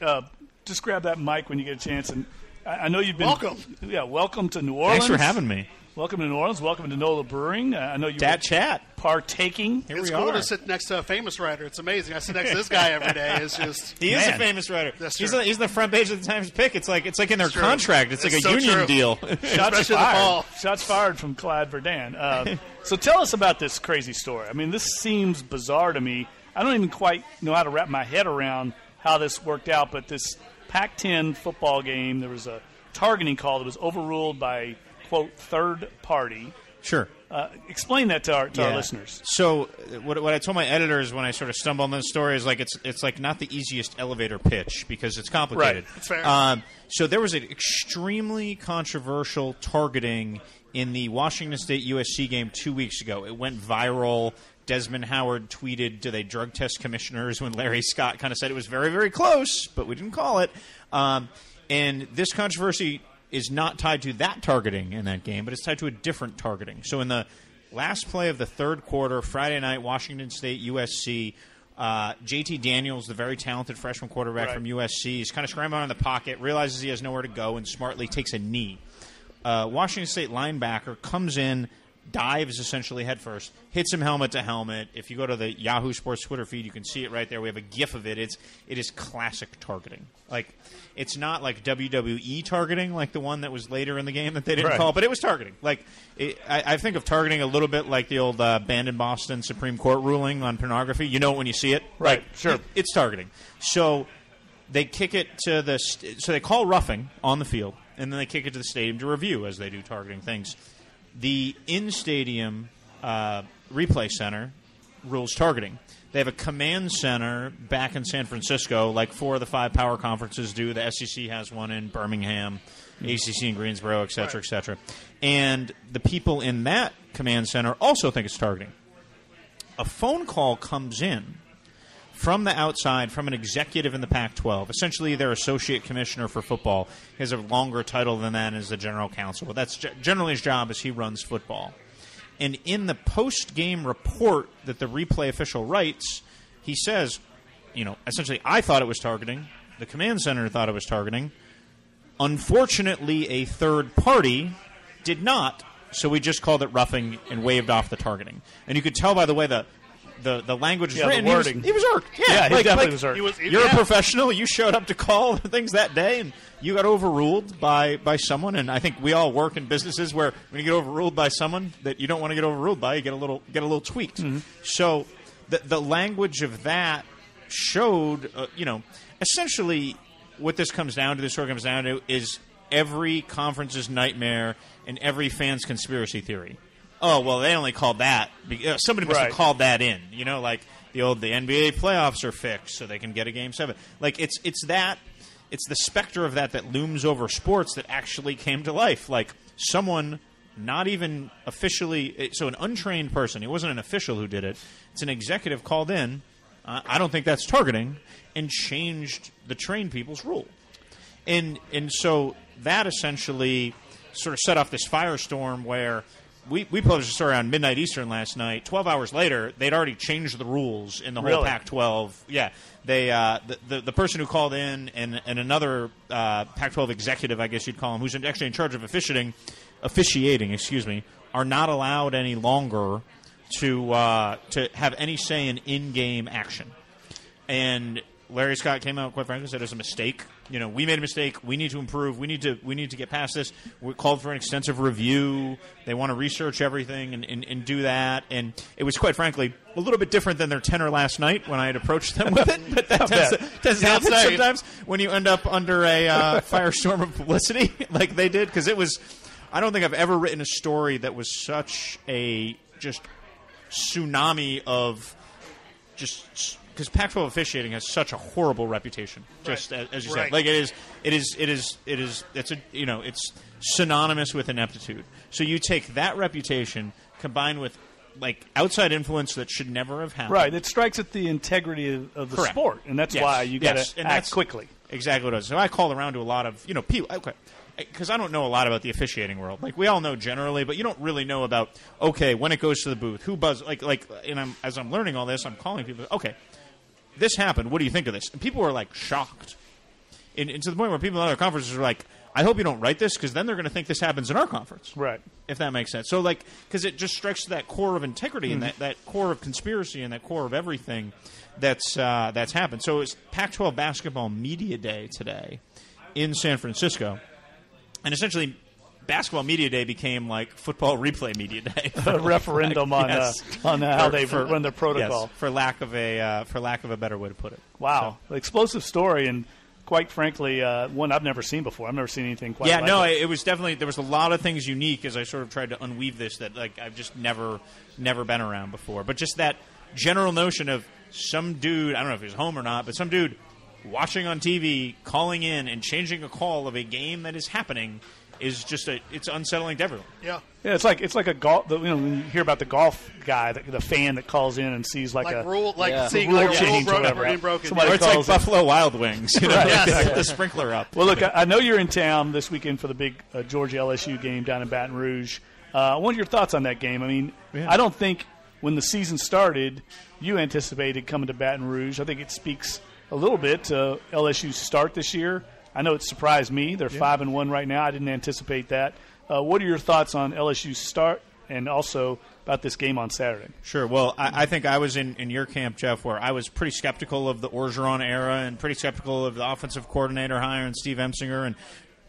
just grab that mic when you get a chance, and I know you've been Welcome. Yeah, welcome to New Orleans. Thanks for having me. Welcome to New Orleans. Welcome to NOLA Brewing. I know you Dat Chat. partaking. It's cool to sit next to a famous writer. It's amazing. I sit next to this guy every day. It's just He is Man. a famous writer. That's He's true. on the front page of the Times Pick. It's like in their true. contract. It's like It's a so union true. deal. Shots Especially in the fired. fall. Shots fired from Clyde Verdun. So tell us about this crazy story. I mean, this seems bizarre to me. I don't even quite know how to wrap my head around how this worked out, but this Pac-10 football game, there was a targeting call that was overruled by, quote, third party. Sure. Explain that to our listeners. So what I told my editors when I sort of stumbled on this story is like it's like not the easiest elevator pitch because it's complicated. Right. That's fair. So there was an extremely controversial targeting in the Washington State USC game 2 weeks ago. It went viral. Desmond Howard tweeted, "Do they drug test commissioners?" when Larry Scott kind of said it was very, very close, but we didn't call it. And this controversy is not tied to that targeting in that game, but it's tied to a different targeting. So in the last play of the third quarter, Friday night, Washington State, USC, JT Daniels, the very talented freshman quarterback from USC, is kind of scrambling in the pocket, realizes he has nowhere to go, and smartly takes a knee. Washington State linebacker comes in, dives essentially head first, hits him helmet to helmet. If you go to the Yahoo Sports Twitter feed, you can see it right there. We have a GIF of it. It is classic targeting. Like, it's not like WWE targeting, like the one that was later in the game that they didn't call, but it was targeting. Like, I think of targeting a little bit like the old banned in Boston Supreme Court ruling on pornography. You know it when you see it, right? Like, sure, it's targeting. So they kick it to the so they call roughing on the field, and then they kick it to the stadium to review as they do targeting things. The in-stadium replay center rules targeting. They have a command center back in San Francisco, like 4 of the 5 power conferences do. The SEC has one in Birmingham, ACC in Greensboro, et cetera, et cetera. And the people in that command center also think it's targeting. A phone call comes in from the outside, from an executive in the Pac-12, essentially their associate commissioner for football. He has a longer title than that as the general counsel. But that's generally his job as he runs football. And in the post-game report that the replay official writes, he says, essentially, I thought it was targeting. The command center thought it was targeting. Unfortunately, a third party did not, so we just called it roughing and waved off the targeting. And you could tell by the way the language is written. The wording. He was irked. Yeah, he definitely was irked. You're a professional. You showed up to call things that day, and you got overruled by someone. And I think we all work in businesses where when you get overruled by someone that you don't want to get overruled by, you get a little tweaked. Mm-hmm. So the language of that showed, essentially what this comes down to. This story comes down to is every conference's nightmare and every fan's conspiracy theory. Oh, well, they only called that. Somebody must have called that in. Like the NBA playoffs are fixed so they can get a Game 7. Like, it's the specter of that looms over sports that actually came to life. Like, someone not even officially, so an untrained person, it wasn't an official who did it, it's an executive called in, I don't think that's targeting, and changed the trained people's rule. And so that essentially sort of set off this firestorm where we published a story around midnight Eastern last night. 12 hours later, they'd already changed the rules in the whole Pac-12. Yeah, they the person who called in and another Pac-12 executive, I guess you'd call him, who's actually in charge of officiating, are not allowed any longer to have any say in in-game action. And Larry Scott came out, quite frankly, said it was a mistake. We made a mistake. We need to improve. We need to get past this. We called for an extensive review. They want to research everything and do that. And it was, quite frankly, a little bit different than their tenor last night when I had approached them with it. But that tends to happen sometimes when you end up under a firestorm of publicity like they did. Because it was, I don't think I've ever written a story that was such a just tsunami of just. Because Pac-12 officiating has such a horrible reputation, just as you said. Like it's synonymous with ineptitude. So you take that reputation combined with like outside influence that should never have happened. Right, it strikes at the integrity of the sport, and that's why you got to act quickly. Exactly what it is. So I called around to a lot of people. Okay. Because I don't know a lot about the officiating world. Like, we all know generally, but you don't really know about, when it goes to the booth, who buzzes. And as I'm learning all this, I'm calling people, this happened. What do you think of this? And people were, shocked. And to the point where people in other conferences are like, I hope you don't write this, because then they're going to think this happens in our conference. Right. If that makes sense. So, because it just strikes to that core of integrity and that core of conspiracy and that core of everything that's happened. So, it's Pac-12 Basketball Media Day today in San Francisco. And essentially, Basketball Media Day became like Football Replay Media Day. A referendum on how they run their protocol. Yes, for lack of a better way to put it. Wow, explosive story, and quite frankly, one I've never seen before. I've never seen anything quite like it. It was definitely, there was a lot of things unique as I sort of tried to unweave this that I've just never been around before. But just that general notion of some dude, I don't know if he was home or not, but some dude watching on TV, calling in, and changing a call of a game that is happening is just it's unsettling to everyone. Yeah, it's like a golf. When you hear about the golf guy, the fan that calls in and sees seeing a rule change or whatever. Broken. Or it's like Buffalo Wild Wings, the sprinkler up. Well, look, I know you're in town this weekend for the big Georgia LSU game down in Baton Rouge. What are your thoughts on that game? I mean, I don't think when the season started, you anticipated coming to Baton Rouge. I think it speaks a little bit to LSU's start this year. I know it surprised me. They're 5-1 right now. I didn't anticipate that. What are your thoughts on LSU's start and also about this game on Saturday? Sure. Well, I think I was in your camp, Jeff, where I was pretty skeptical of the Orgeron era and pretty skeptical of the offensive coordinator hire and Steve Emsinger.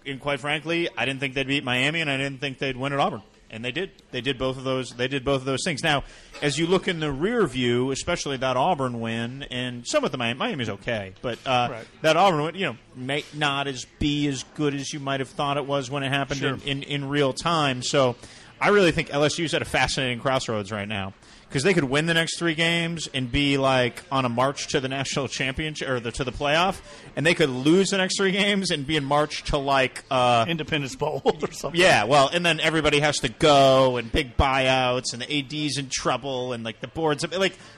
And quite frankly, I didn't think they'd beat Miami, and I didn't think they'd win at Auburn. And they did. They did both of those. They did both of those things. Now, as you look in the rear view, especially that Auburn win, and some of the Miami's okay, but that Auburn win, may not be as good as you might have thought it was when it happened in real time. So, I really think LSU's at a fascinating crossroads right now because they could win the next 3 games and be like on a march to the national championship or to the playoff, and they could lose the next 3 games and be in march to like Independence Bowl or something. Yeah, well, and then everybody has to go and big buyouts and the AD's in trouble and like the boards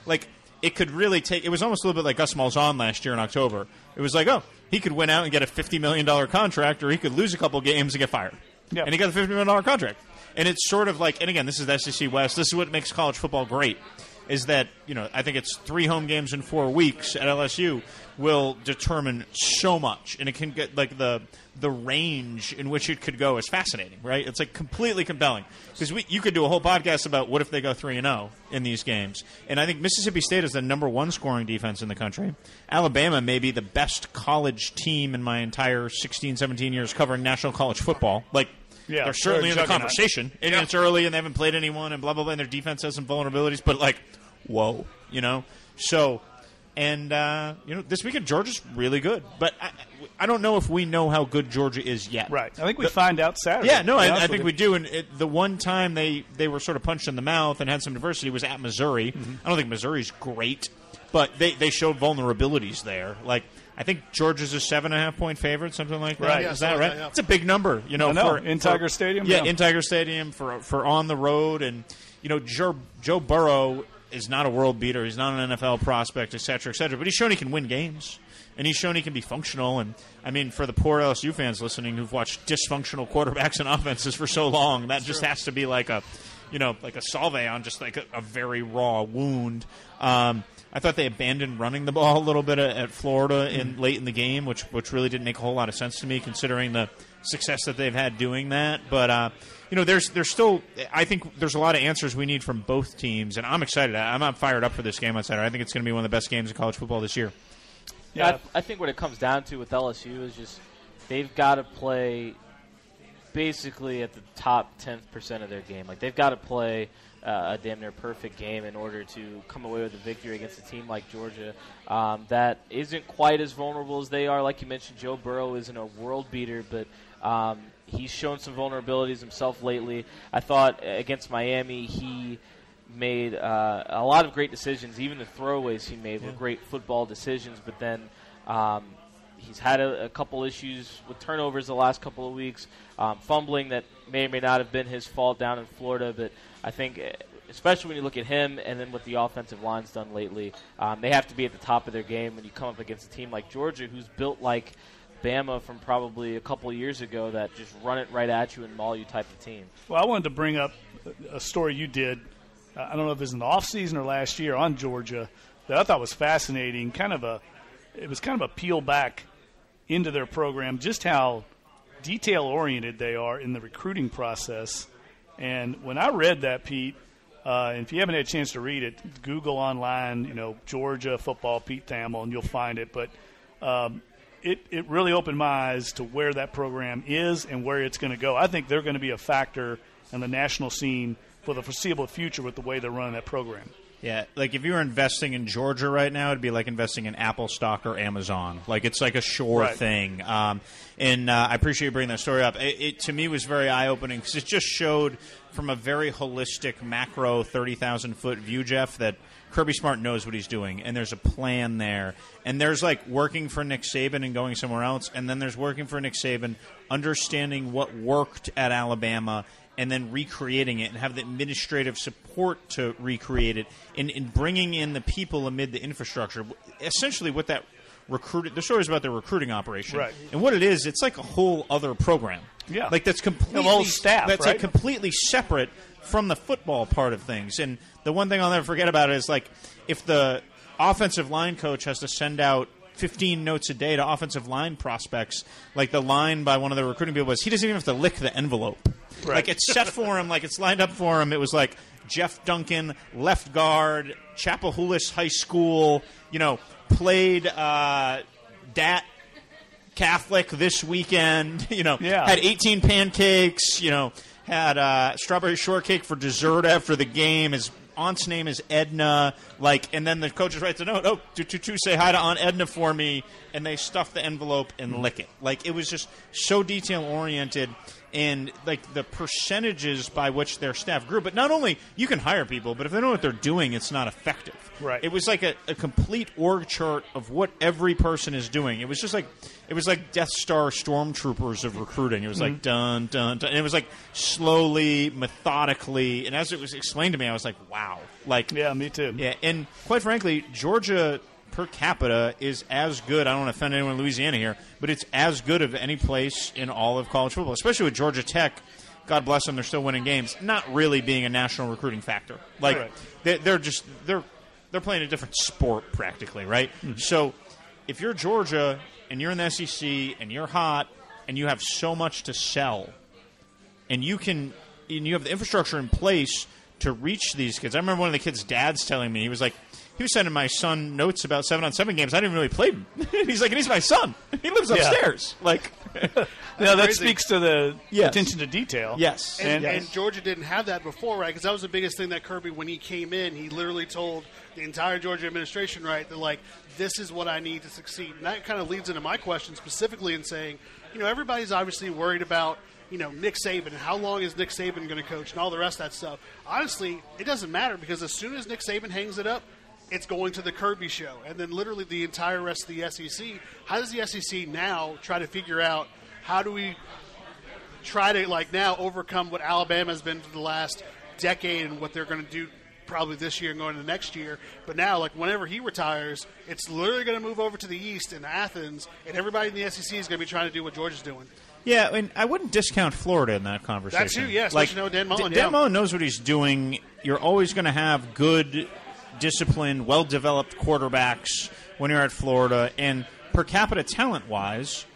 like it could really take. It was almost a little bit like Gus Malzahn last year in October. It was like, oh, he could win out and get a $50 million contract, or he could lose a couple games and get fired. Yep. And he got a $50 million contract. And it's sort of like, and again, this is the SEC West. This is what makes college football great, is that, I think it's 3 home games in 4 weeks at LSU will determine so much. And it can get, like, the range in which it could go is fascinating, right? It's, like, completely compelling. Because you could do a whole podcast about what if they go 3-0 in these games. And I think Mississippi State is the number 1 scoring defense in the country. Alabama may be the best college team in my entire 16, 17 years covering national college football. Like, yeah, they're certainly in the conversation. And it's early and they haven't played anyone and blah, blah, blah, and their defense has some vulnerabilities. But, like, whoa, So, and, this weekend Georgia's really good. But I don't know if we know how good Georgia is yet. Right. I think we find out Saturday. Yeah, no, I think we do. And the one time they were sort of punched in the mouth and had some adversity was at Missouri. Mm-hmm. I don't think Missouri's great, but they showed vulnerabilities there. Like, I think Georgia's a 7.5-point favorte, something like that. Right. Is that right? Yeah. It's a big number, in Tiger Stadium. Yeah, in Tiger Stadium for on the road, and Joe Burrow is not a world beater. He's not an NFL prospect, et cetera, but he's shown he can win games, and he's shown he can be functional. And I mean, for the poor LSU fans listening who've watched dysfunctional quarterbacks and offenses for so long, that just has to be like a salve on just like a very raw wound. I thought they abandoned running the ball a little bit at Florida late in the game, which really didn't make a whole lot of sense to me considering the success that they've had doing that. But there's still, I think there's a lot of answers we need from both teams, and I'm excited. I'm fired up for this game on Saturday. I think it's going to be one of the best games in college football this year. Yeah, I think what it comes down to with LSU is just they've got to play basically at the top 10% of their game. Like, they've got to play a damn near perfect game in order to come away with a victory against a team like Georgia that isn't quite as vulnerable as they are. Like you mentioned, Joe Burrow isn't a world beater, but he's shown some vulnerabilities himself lately. I thought against Miami he made a lot of great decisions. Even the throwaways he made were great football decisions, but then he's had a couple issues with turnovers the last couple of weeks, fumbling that may or may not have been his fault down in Florida, but I think especially when you look at him and then what the offensive line's done lately, they have to be at the top of their game when you come up against a team like Georgia who's built like Bama from probably a couple of years ago that just run it right at you and maul you type of team. Well, I wanted to bring up a story you did, I don't know if it was in the offseason or last year, on Georgia that I thought was fascinating. It was kind of a peel back into their program, just how detail-oriented they are in the recruiting process. And when I read that, Pete, and if you haven't had a chance to read it, Google online, Georgia football, Pete Thamel, and you'll find it. But it really opened my eyes to where that program is and where it's going to go. I think they're going to be a factor in the national scene for the foreseeable future with the way they're running that program. Yeah, like if you were investing in Georgia right now, it'd be like investing in Apple stock or Amazon. Like it's like a sure thing. And I appreciate you bringing that story up. It to me was very eye-opening because it just showed from a very holistic macro 30,000-foot view, Jeff, that Kirby Smart knows what he's doing, and there's a plan there. And there's like working for Nick Saban and going somewhere else, and then there's working for Nick Saban, understanding what worked at Alabama and then recreating it and have the administrative support to recreate it and bringing in the people amid the infrastructure. Essentially what recruiting. The story is about their recruiting operation, right? And what it is, it's like a whole other program. Yeah, like that's completely the whole staff. That's right? like completely separate from the football part of things. And the one thing I'll never forget about it is like if the offensive line coach has to send out 15 notes a day to offensive line prospects, like the line by one of the recruiting people was, he doesn't even have to lick the envelope. Right. Like it's set for him, like it's lined up for him. It was like Jeff Duncan, left guard, Chappahoolish High School, played Dat Catholic this weekend, had 18 pancakes, had strawberry shortcake for dessert after the game. His aunt's name is Edna, and then the coaches write the note, say hi to Aunt Edna for me, and they stuff the envelope and lick it. Like, it was just so detail-oriented, and, the percentages by which their staff grew. But not only, you can hire people, but if they know what they're doing, it's not effective. Right. It was like a complete org chart of what every person is doing. It was just like Death Star stormtroopers of recruiting. It was like dun, dun, dun. And it was like slowly, methodically. And as it was explained to me, I was like, wow. Yeah, me too. Yeah, and quite frankly, Georgia per capita is as good. I don't want to offend anyone in Louisiana here, but it's as good of any place in all of college football, especially with Georgia Tech. God bless them, they're still winning games. Not really being a national recruiting factor. Right. They're playing a different sport practically, right? Mm-hmm. So if you're Georgia and you're in the SEC and you're hot and you have so much to sell and you have the infrastructure in place to reach these kids. I remember one of the kids' dads telling me, he was sending my son notes about 7-on-7 games. I didn't even know he played them. He's like, and he's my son. He lives upstairs. That speaks to the attention to detail. Yes. And Georgia didn't have that before, right? Because that was the biggest thing that Kirby, when he came in, he literally told the entire Georgia administration, right, that, this is what I need to succeed. And that kind of leads into my question specifically in saying, everybody's obviously worried about, Nick Saban and how long is Nick Saban going to coach and all the rest of that stuff. Honestly, it doesn't matter because as soon as Nick Saban hangs it up, it's going to the Kirby show. And then literally the entire rest of the SEC. How does the SEC now try to figure out how do we try to, now overcome what Alabama has been for the last decade and what they're going to do probably this year and going into next year. But now, whenever he retires, it's literally going to move over to the East in Athens, and everybody in the SEC is going to be trying to do what Georgia's doing. Yeah, and I wouldn't discount Florida in that conversation. That too, yes. Dan Mullen. Dan Mullen knows what he's doing. You're always going to have good, disciplined, well-developed quarterbacks when you're at Florida. And per capita talent-wise,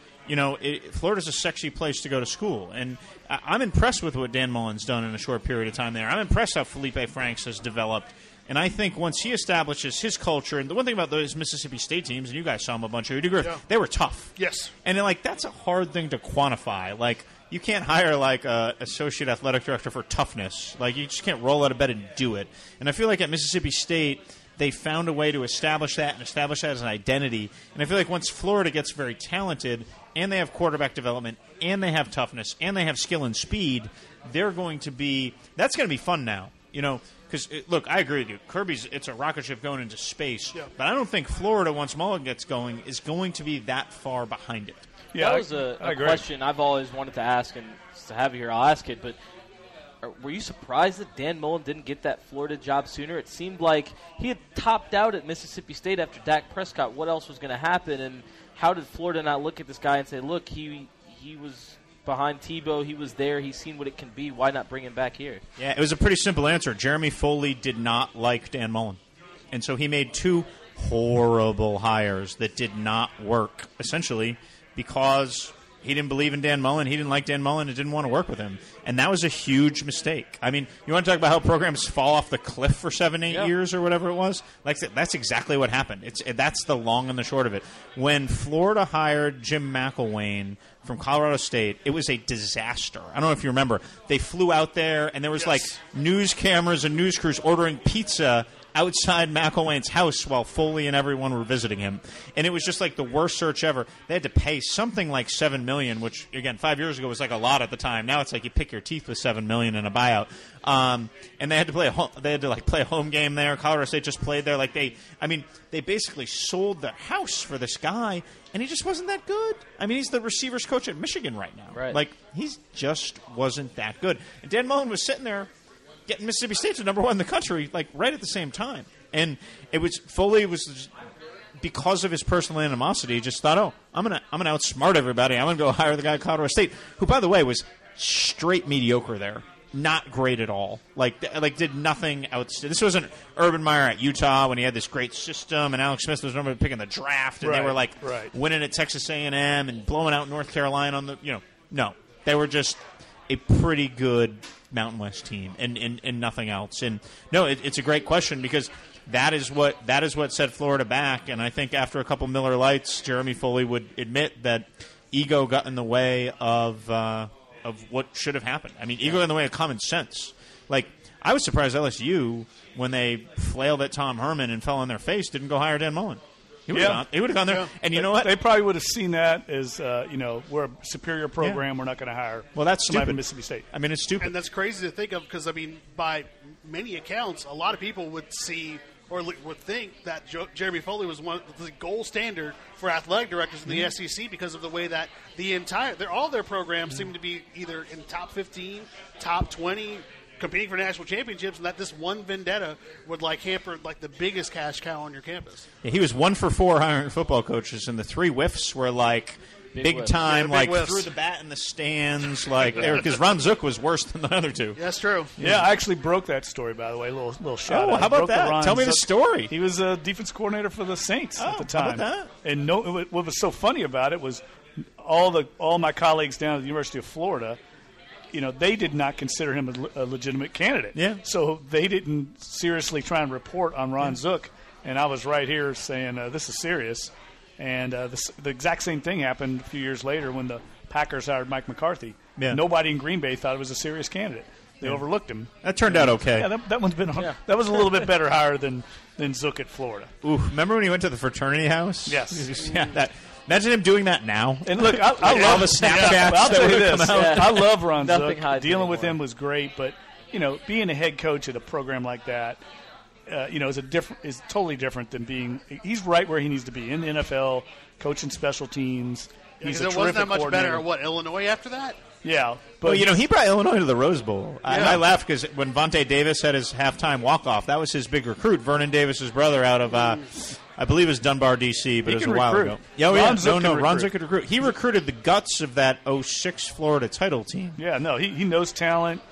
Florida's a sexy place to go to school. And I'm impressed with what Dan Mullen's done in a short period of time there. I'm impressed how Felipe Franks has developed. And I think once he establishes his culture, and the one thing about those Mississippi State teams, and you guys saw them a bunch of years ago, they were tough. Yes. And that's a hard thing to quantify. You can't hire a associate athletic director for toughness. You just can't roll out of bed and do it. And I feel like at Mississippi State, they found a way to establish that and establish that as an identity. And I feel like once Florida gets very talented and they have quarterback development and they have toughness and they have skill and speed, that's going to be fun now. Because, look, I agree with you. Kirby's, it's a rocket ship going into space. Yeah. But I don't think Florida, once Mullen gets going, is going to be that far behind it. Yeah, that was a question I've always wanted to ask, and to have you here, I'll ask it. But were you surprised that Dan Mullen didn't get that Florida job sooner? It seemed like he had topped out at Mississippi State after Dak Prescott. What else was going to happen? And how did Florida not look at this guy and say, look, he was behind Tebow, he was there, he's seen what it can be, why not bring him back here? Yeah, it was a pretty simple answer. Jeremy Foley did not like Dan Mullen. And so he made two horrible hires that did not work, essentially, because he didn't believe in Dan Mullen, he didn't like Dan Mullen, and didn't want to work with him. And that was a huge mistake. I mean, you want to talk about how programs fall off the cliff for 7-8 years or whatever it was? That's exactly what happened. That's the long and the short of it. When Florida hired Jim McElwain from Colorado State, it was a disaster. I don't know if you remember. They flew out there, and there was news cameras and news crews ordering pizza outside McElwain's house while Foley and everyone were visiting him. And it was just the worst search ever. They had to pay something like $7 million, which, again, 5 years ago was a lot at the time. Now it's you pick your teeth with $7 million in a buyout. And they had to play a home game there. Colorado State just played there. They basically sold their house for this guy, and he just wasn't that good. I mean, he's the receivers coach at Michigan right now. Right. He just wasn't that good. And Dan Mullen was sitting there getting Mississippi State to number one in the country, right at the same time. And Foley was because of his personal animosity, he just thought, oh, I'm gonna outsmart everybody. I'm gonna go hire the guy at Colorado State, who, by the way, was straight mediocre there. Not great at all. Like did nothing outstanding. This wasn't Urban Meyer at Utah when he had this great system, and Alex Smith was normally picking the draft, and they were winning at Texas A&M and blowing out North Carolina on the no, they were just a pretty good Mountain West team and nothing else. And no, it's a great question because that is what set Florida back. And I think after a couple Miller Lights, Jeremy Foley would admit that ego got in the way of what should have happened. I mean, ego got in the way of common sense. Like, I was surprised LSU, when they flailed at Tom Herman and fell on their face, didn't go hire Dan Mullen. He would have gone there. Yeah. And you know what? They probably would have seen that as, we're a superior program. Yeah. We're not going to hire that's somebody stupid. From Mississippi State. I mean, it's stupid. And that's crazy to think of because, I mean, by many accounts, a lot of people would see or would think that Jeremy Foley was the gold standard for athletic directors in the SEC because of the way that all their programs seem to be either in top 15, top 20, competing for national championships, and that this one vendetta would hamper the biggest cash cow on your campus. Yeah, he was 1 for 4 hiring football coaches, and the 3 whiffs were big time, threw the bat in the stands, because Ron Zook was worse than the other 2. That's true. Yeah, I actually broke that story, by the way. A little shout out. How about that? Tell me the story. He was a defense coordinator for the Saints at the time. How about that? And what was so funny about it was all my colleagues down at the University of Florida, they did not consider him a legitimate candidate. Yeah. So they didn't seriously try and report on Ron Zook, and I was right here saying this is serious. And the exact same thing happened a few years later when the Packers hired Mike McCarthy. Yeah. Nobody in Green Bay thought it was a serious candidate. They overlooked him. That turned out okay. Yeah, that one's been that was a little bit better hire than Zook at Florida. Ooh, remember when he went to the fraternity house? Yes. Imagine him doing that now. And look, I love all the Snapchats. I'll tell you this. I love Ron Nothing Zook. Dealing with anymore. him was great, but being a head coach at a program like that, is totally different than being. He's right where he needs to be in the NFL, coaching special teams. He's a terrific wasn't that much coordinator. better at Illinois after that? Yeah, but he brought Illinois to the Rose Bowl. I laughed because when Vontae Davis had his halftime walk-off, that was his big recruit, Vernon Davis's brother out of, I believe it was Dunbar, D.C., but it was a while ago. Ron Zook could recruit. He recruited the guts of that 06 Florida title team. Yeah, no, he knows talent.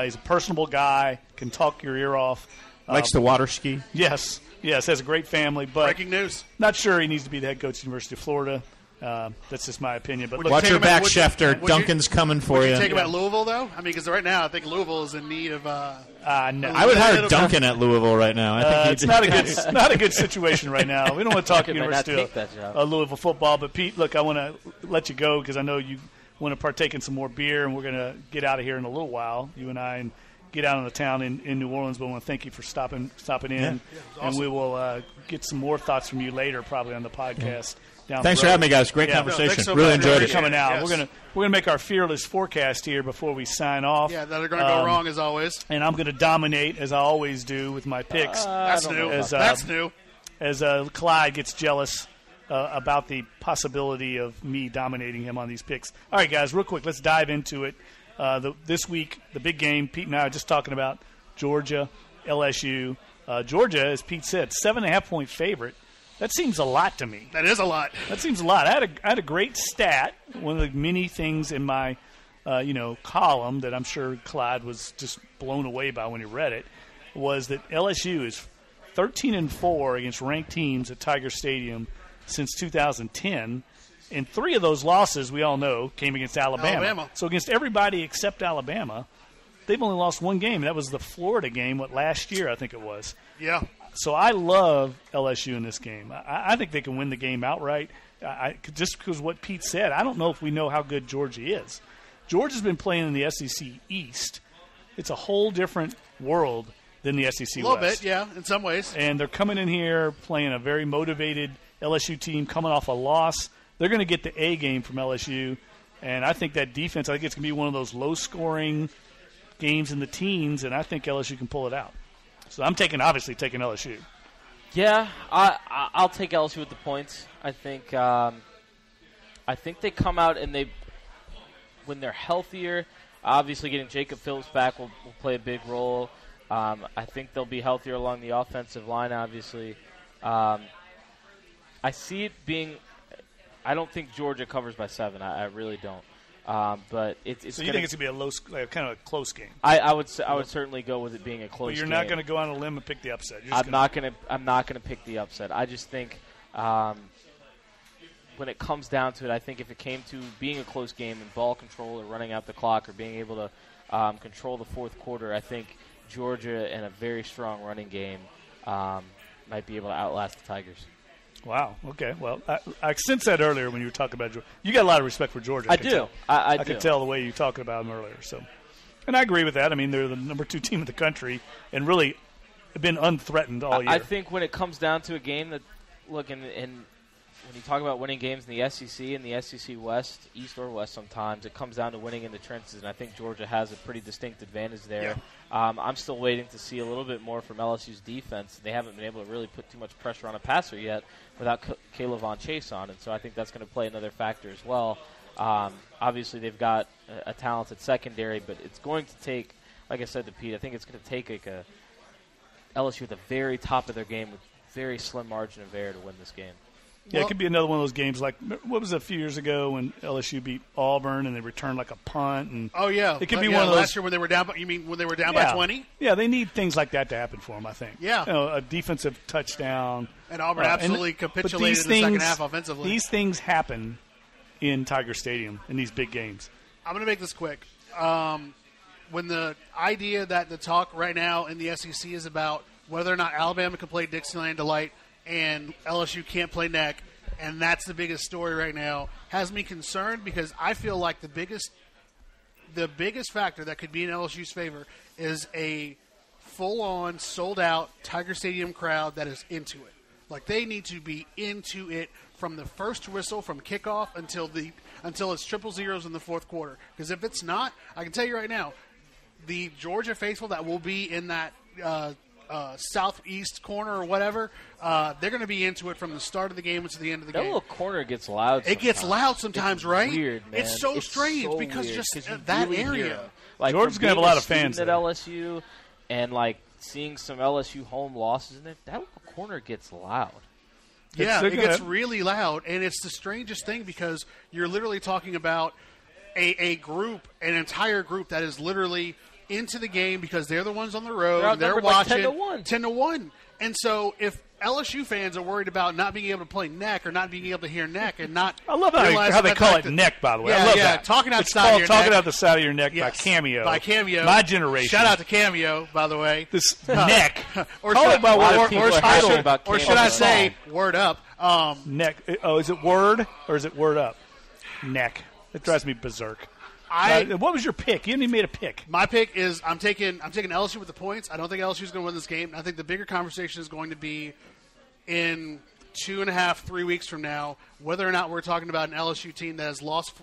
He's a personable guy, can talk your ear off. Likes to water ski. Yes, has a great family. But breaking news. Not sure he needs to be the head coach of the University of Florida. That's just my opinion. But watch your back, Schefter. Duncan's coming for you. Would you take him at Louisville, though? I mean, because right now I think Louisville is in need of. No. I would hire Duncan at Louisville right now. I think it's not a good situation right now. We don't want to talk University of Louisville football. But Pete, look, I want to let you go because I know you want to partake in some more beer, and we're going to get out of here in a little while. You and I and get out of the town in New Orleans. But I want to thank you for stopping in, awesome. And we will get some more thoughts from you later, probably on the podcast. Thanks for having me, guys. Great conversation. So really enjoyed it. Coming out, we're gonna make our fearless forecast here before we sign off. Yeah, that are going to go wrong as always. And I'm going to dominate as I always do with my picks. That's new. That's new. As Clyde gets jealous about the possibility of me dominating him on these picks. All right, guys, real quick, let's dive into it. This week, the big game. Pete and I are just talking about Georgia, LSU. Georgia, as Pete said, 7.5-point favorite. That seems a lot to me. That is a lot. That seems a lot. I had a great stat. One of the many things in my column that I'm sure Clyde was just blown away by when he read it was that LSU is 13-4 against ranked teams at Tiger Stadium since 2010. And 3 of those losses, we all know, came against Alabama. So against everybody except Alabama, they've only lost 1 game. That was the Florida game, last year I think it was. Yeah. So I love LSU in this game. I think they can win the game outright. Just because what Pete said, I don't know if we know how good Georgia is. Georgia's been playing in the SEC East. It's a whole different world than the SEC West. A little bit, yeah, in some ways. And they're coming in here playing a very motivated LSU team coming off a loss. They're going to get the A game from LSU. And I think that defense, I think it's going to be one of those low-scoring games in the teens, and I think LSU can pull it out. So I'm obviously taking LSU. Yeah, I'll take LSU with the points. I think they come out and when they're healthier, obviously getting Jacob Phillips back will play a big role. I think they'll be healthier along the offensive line, obviously. I see it being – I don't think Georgia covers by 7. I really don't. But it's so you think it's going to be kind of a close game? I would certainly go with it being a close game. But you're not going to go on a limb and pick the upset. I'm not going to pick the upset. I just think when it comes down to it, I think if it came to being a close game and ball control or running out the clock or being able to control the fourth quarter, I think Georgia and a very strong running game might be able to outlast the Tigers. Wow. Okay. Well, I sensed that earlier when you were talking about Georgia. You got a lot of respect for Georgia. I do. I could tell the way you talking about them earlier. So, and I agree with that. I mean, they're the number 2 team in the country and really have been unthreatened all year. I think when it comes down to a game that, look, and when you talk about winning games in the SEC and the SEC West, East or West sometimes, it comes down to winning in the trenches, and I think Georgia has a pretty distinct advantage there. Yeah. I'm still waiting to see a little bit more from LSU's defense. They haven't been able to really put too much pressure on a passer yet without Caleb Von Chase on, and so I think that's going to play another factor as well. Obviously, they've got a talented secondary, but it's going to take, like I said to Pete, I think it's going to take like a LSU at the very top of their game with very slim margin of error to win this game. Yeah, it could be another one of those games like, what was it a few years ago when LSU beat Auburn and they returned like a punt? And oh, yeah. It could be one of those. Last year when they were down, you mean when they were down by 20? Yeah, they need things like that to happen for them, I think. Yeah. A defensive touchdown. And Auburn absolutely capitulated in the second half offensively. These things happen in Tiger Stadium in these big games. I'm going to make this quick. When the idea that the talk right now in the SEC is about whether or not Alabama can play Dixieland Delight and LSU can't play neck, and that's the biggest story right now, has me concerned because I feel like the biggest factor that could be in LSU's favor is a full-on, sold-out Tiger Stadium crowd that is into it. Like, they need to be into it from the first whistle, from kickoff until it's 0-0 in the fourth quarter. Because if it's not, I can tell you right now, the Georgia faithful that will be in that southeast corner or whatever, they're going to be into it from the start of the game to the end of the game. That little corner gets loud sometimes. It gets loud sometimes, right? Weird, man. It's so strange because weird, just that really area. Like, Georgia's going to have a lot of fans at there. LSU and, like, seeing some LSU home losses in it, that little corner gets loud. Yeah, it gets really loud, and it's the strangest thing because you're literally talking about a group, an entire group that is literally into the game because they're the ones on the road. They're watching 10-1. And so if LSU fans are worried about not being able to play neck or not being able to hear neck and not I love how they call it neck, by the way. Yeah, I love that. Talking out it's the side of your talking neck. out the side of your neck by Cameo. By Cameo. My generation. Shout out to Cameo, by the way. This neck. Or call it by or should I say word up? Neck. Oh, is it word or is it word up? Neck. It drives me berserk. What was your pick? You haven't even made a pick. My pick is I'm taking LSU with the points. I don't think LSU is going to win this game. I think the bigger conversation is going to be in 2.5, 3 weeks from now, whether or not we're talking about an LSU team that has lost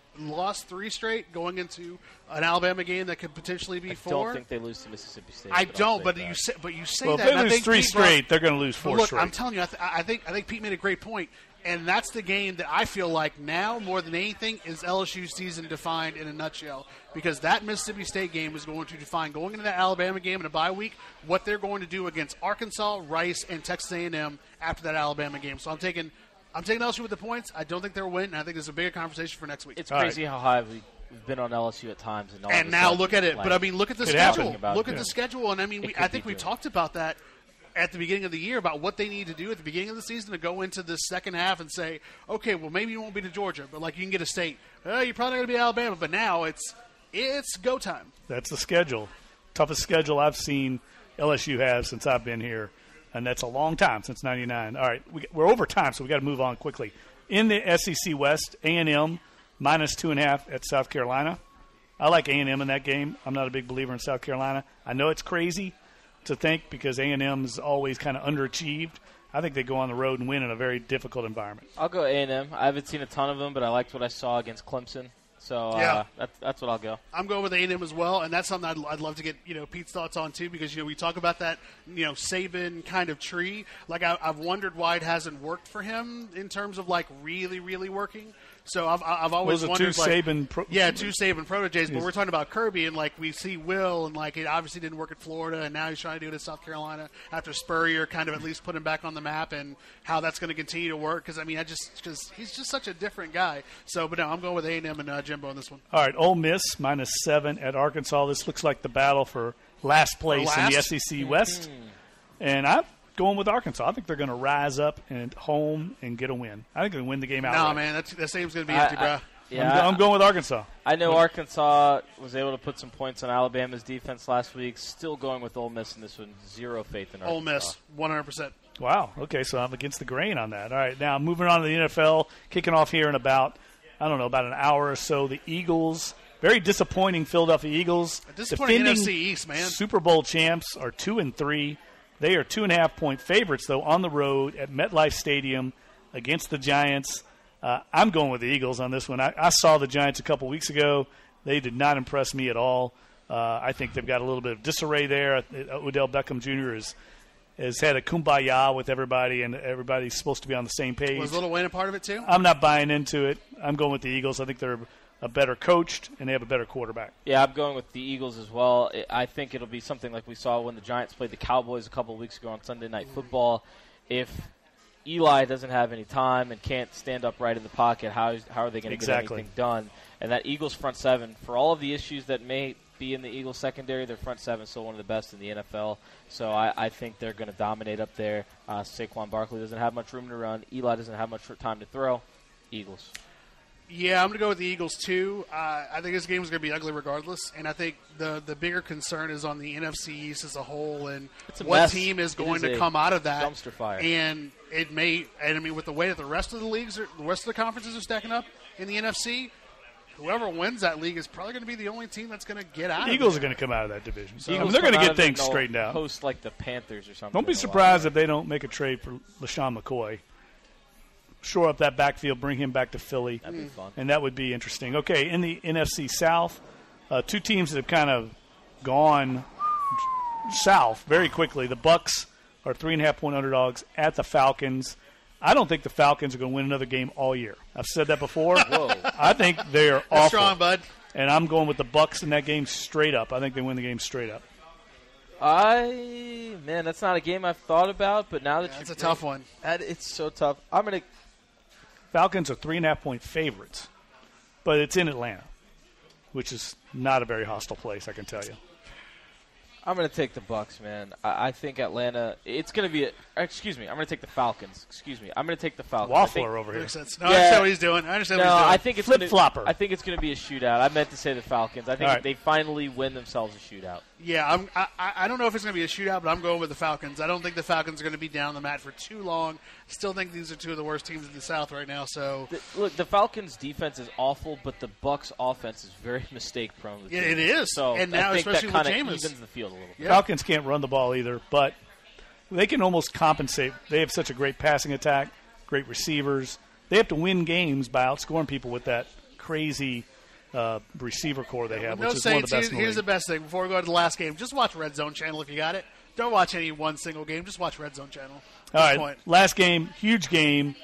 3 straight going into an Alabama game that could potentially be 4. I don't think they lose to Mississippi State. I don't, but you say well, that. If they lose 3 straight, they're going to lose 4 straight. I'm telling you, I think Pete made a great point. And that's the game that I feel like now, more than anything, is LSU's season defined in a nutshell. Because that Mississippi State game is going to define, going into that Alabama game in a bye week, what they're going to do against Arkansas, Rice, and Texas A&M after that Alabama game. So I'm taking LSU with the points. I don't think they'll win, and I think there's a bigger conversation for next week. It's crazy how high we've been on LSU at times. And now look at it. But, I mean, look at the schedule. Look at the schedule. And, I mean, I think we talked about that at the beginning of the year about what they need to do at the beginning of the season to go into the second half and say, okay, well, maybe you won't be to Georgia, but, like, you can get a state. You're probably going to be Alabama. But now it's go time. That's the schedule. Toughest schedule I've seen LSU have since I've been here, and that's a long time, since 99. All right, we're over time, so we got to move on quickly. In the SEC West, A&M -2.5 at South Carolina. I like A&M in that game. I'm not a big believer in South Carolina. I know it's crazy to think because A&M is always kind of underachieved. I think they go on the road and win in a very difficult environment. I'll go A&M. I haven't seen a ton of them, but I liked what I saw against Clemson. So that's what I'll go. I'm going with A&M as well, and that's something I'd love to get Pete's thoughts on too, because we talk about that Saban kind of tree. Like I've wondered why it hasn't worked for him in terms of like really really working. So I've always those are wondered, two like, Saban two Saban proteges. But we're talking about Kirby, and like we see Will, and like it obviously didn't work at Florida, and now he's trying to do it at South Carolina after Spurrier kind of at least put him back on the map, and how that's going to continue to work. Because I mean, because he's just such a different guy. So, but no, I'm going with A&M and Jimbo on this one. All right, Ole Miss -7 at Arkansas. This looks like the battle for last place in the SEC West, and I'm going with Arkansas. I think they're going to rise up and home and get a win. I think they're going to win the game outright. No, man, that stadium's going to be empty, bro. Yeah, I'm going with Arkansas. I know Arkansas was able to put some points on Alabama's defense last week. Still going with Ole Miss in this one. Zero faith in Arkansas. Ole Miss, 100%. Wow. Okay, so I'm against the grain on that. All right, now moving on to the NFL, kicking off here in about an hour or so. The Eagles, very disappointing Philadelphia Eagles. Disappointing defending NFC East, man. Super Bowl champs are 2-3. They are 2.5-point favorites, though, on the road at MetLife Stadium against the Giants. I'm going with the Eagles on this one. I saw the Giants a couple weeks ago. They did not impress me at all. I think they've got a little bit of disarray there. Odell Beckham Jr. has had a kumbaya with everybody, and everybody's supposed to be on the same page. Was Little Wayne a part of it, too? I'm not buying into it. I'm going with the Eagles. I think they're a better coached, and they have a better quarterback. Yeah, I'm going with the Eagles as well. I think it'll be something like we saw when the Giants played the Cowboys a couple of weeks ago on Sunday Night Football. If Eli doesn't have any time and can't stand up right in the pocket, how are they going to get anything done? And that Eagles front seven, for all of the issues that may be in the Eagles secondary, their front seven is still one of the best in the NFL. So I think they're going to dominate up there. Saquon Barkley doesn't have much room to run. Eli doesn't have much time to throw. Eagles. Yeah, I'm going to go with the Eagles, too. I think this game is going to be ugly regardless, and I think the bigger concern is on the NFC East as a whole and what mess. Team is going to come out of that. Dumpster fire. And it may – and, I mean, with the way that the rest of the leagues – the rest of the conferences are stacking up in the NFC, whoever wins that league is probably going to be the only team that's going to get out of it. The Eagles are going to come out of that division. So Eagles they're going to get out of it things and straightened out. Host like the Panthers or something. Don't be surprised if they don't make a trade for LaShawn McCoy. Shore up that backfield, bring him back to Philly. That'd be fun. And that would be interesting. Okay, in the NFC South, two teams that have kind of gone south very quickly. The Bucks are 3.5-point underdogs at the Falcons. I don't think the Falcons are going to win another game all year. I've said that before. Whoa. I think they are awful. That's strong, bud. And I'm going with the Bucks in that game straight up. I think they win the game straight up. Man, that's not a game I've thought about, but now that That's a tough one. It's so tough. I'm going to. Falcons are 3.5-point favorites, but it's in Atlanta, which is not a very hostile place, I can tell you. I'm going to take the Bucks, man. I think Atlanta. It's going to be. I'm going to take the Falcons. I'm going to take the Falcons. Waffler over here. Makes sense. No, I understand what he's doing. I think it's flip-flopper. I think it's going to be a shootout. I meant to say the Falcons. I think they finally win themselves a shootout. Yeah, I don't know if it's going to be a shootout, but I'm going with the Falcons. I don't think the Falcons are going to be down the mat for too long. Still think these are two of the worst teams in the South right now. So look, the Falcons' defense is awful, but the Bucks' offense is very mistake-prone. Yeah, it is. So and now, I think especially that with kind of Jameis, evens the field a little bit. Yeah. Falcons can't run the ball either, but they can almost compensate. They have such a great passing attack, great receivers. They have to win games by outscoring people with that crazy receiver core they have, which is one of the best in the Here's league. the best thing. Before we go to the last game, just watch Red Zone Channel if you got it. Don't watch any one single game. Just watch Red Zone Channel. All right, last game, huge game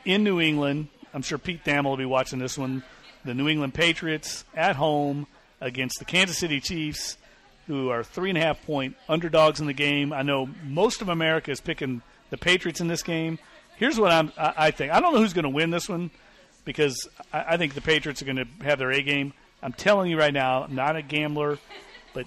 in New England. I'm sure Pete Thamel will be watching this one. The New England Patriots at home against the Kansas City Chiefs, who are 3.5-point underdogs in the game. I know most of America is picking the Patriots in this game. Here's what I think. I don't know who's going to win this one because I think the Patriots are going to have their A game. I'm telling you right now, I'm not a gambler, but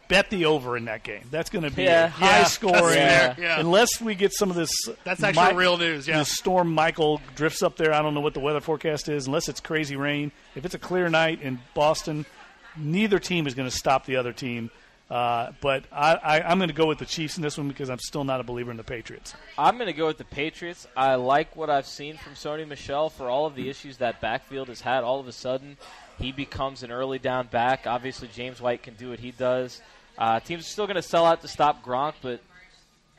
bet the over in that game. That's going to be high scoring. Yeah. Unless we get some of this. That's actually real news, yeah. The storm Michael drifts up there. I don't know what the weather forecast is, unless it's crazy rain. If it's a clear night in Boston, neither team is going to stop the other team. But I'm going to go with the Chiefs in this one because I'm still not a believer in the Patriots. I'm going to go with the Patriots. I like what I've seen from Sony Michel for all of the issues that backfield has had. All of a sudden, he becomes an early down back. Obviously, James White can do what he does. Teams are still going to sell out to stop Gronk, but,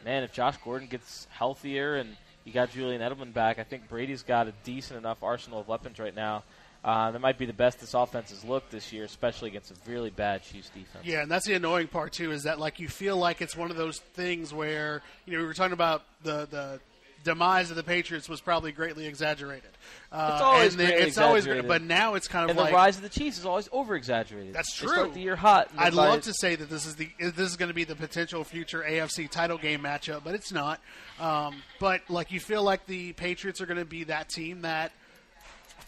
man, if Josh Gordon gets healthier and you got Julian Edelman back, I think Brady's got a decent enough arsenal of weapons right now. That might be the best this offense has looked this year, especially against a really bad Chiefs defense. Yeah, and that's the annoying part, too, is that, like, you feel like it's one of those things where, we were talking about the demise of the Patriots was probably greatly exaggerated. It's always exaggerated. But now it's kind of and like the rise of the Chiefs is always over-exaggerated. That's true. They start the year hot. I'd love to say that this is going to be the potential future AFC title game matchup, but it's not. But like you feel like the Patriots are going to be that team that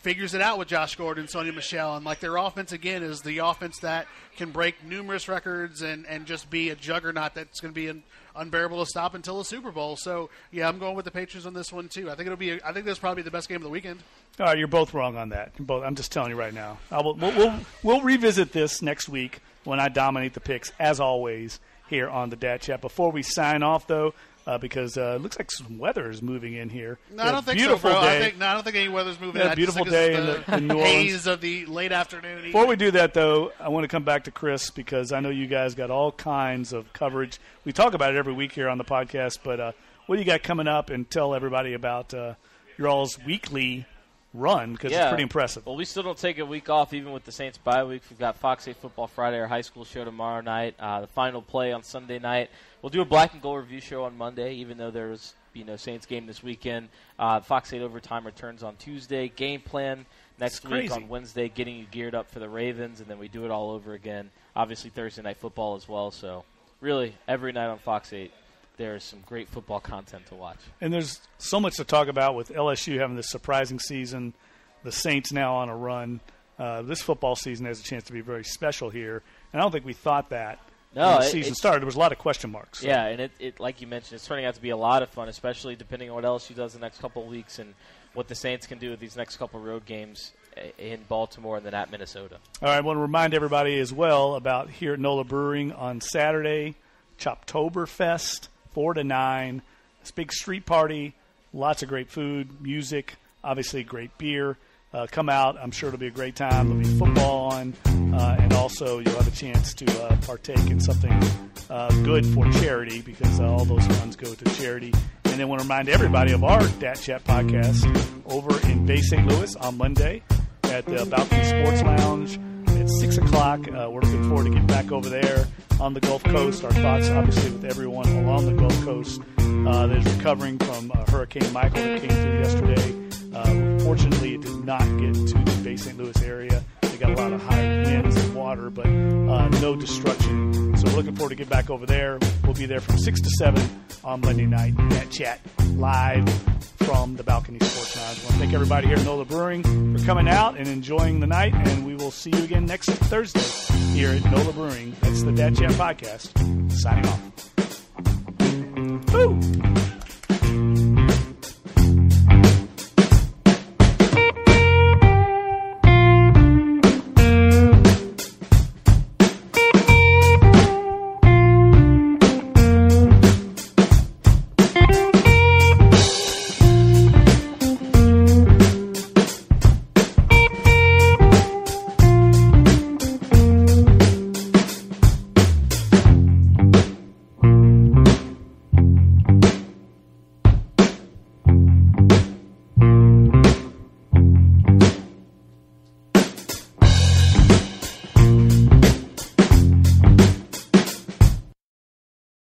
figures it out with Josh Gordon, Sony Michel, and like their offense again is the offense that can break numerous records and just be a juggernaut that's going to be unbearable to stop until the Super Bowl. So yeah, I'm going with the Patriots on this one too. I think that's probably the best game of the weekend. All right, you're both wrong on that. I'm just telling you right now. We'll revisit this next week when I dominate the picks as always here on the Dat Chat. Before we sign off though. Because it looks like some weather is moving in here. No, I don't think so, bro. I don't think any weather's moving in. Beautiful day in New Orleans. Haze of the late afternoon. Before we do that, though, I want to come back to Chris because I know you guys got all kinds of coverage. We talk about it every week here on the podcast, but what do you got coming up? And tell everybody about your all's weekly run because it's pretty impressive. Well, we still don't take a week off even with the Saints bye week. We've got Fox 8 Football Friday, our high school show tomorrow night, the final play on Sunday night. We'll do a black and gold review show on Monday, even though there's no Saints game this weekend. Fox 8 Overtime returns on Tuesday. Game plan next week on Wednesday, getting you geared up for the Ravens, and then we do it all over again. Obviously Thursday Night Football as well. So really, every night on Fox 8, there's some great football content to watch. And there's so much to talk about with LSU having this surprising season, the Saints now on a run. This football season has a chance to be very special here, and I don't think we thought that. When the season started, there was a lot of question marks. So. Yeah, and it like you mentioned, it's turning out to be a lot of fun, especially depending on what LSU does the next couple of weeks and what the Saints can do with these next couple of road games in Baltimore and then at Minnesota. All right, I want to remind everybody as well about here at NOLA Brewing on Saturday, Tober Fest, 4 to 9. This big street party, lots of great food, music, obviously great beer. Come out. I'm sure it'll be a great time. There'll be football on, and also you'll have a chance to partake in something good for charity because all those funds go to charity. And then I want to remind everybody of our Dat Chat podcast over in Bay St. Louis on Monday at the Balcony Sports Lounge at 6 o'clock. We're looking forward to getting back over there on the Gulf Coast. Our thoughts, obviously, with everyone along the Gulf Coast that is recovering from Hurricane Michael that came through yesterday. Fortunately, it did not get to the Bay St. Louis area. They got a lot of high winds and water, but no destruction. So we're looking forward to get back over there. We'll be there from 6 to 7 on Monday night. Dat Chat live from the Balcony Sports Lounge. I want to thank everybody here at NOLA Brewing for coming out and enjoying the night, and we will see you again next Thursday here at NOLA Brewing. That's the Dat Chat podcast. Signing off. Woo!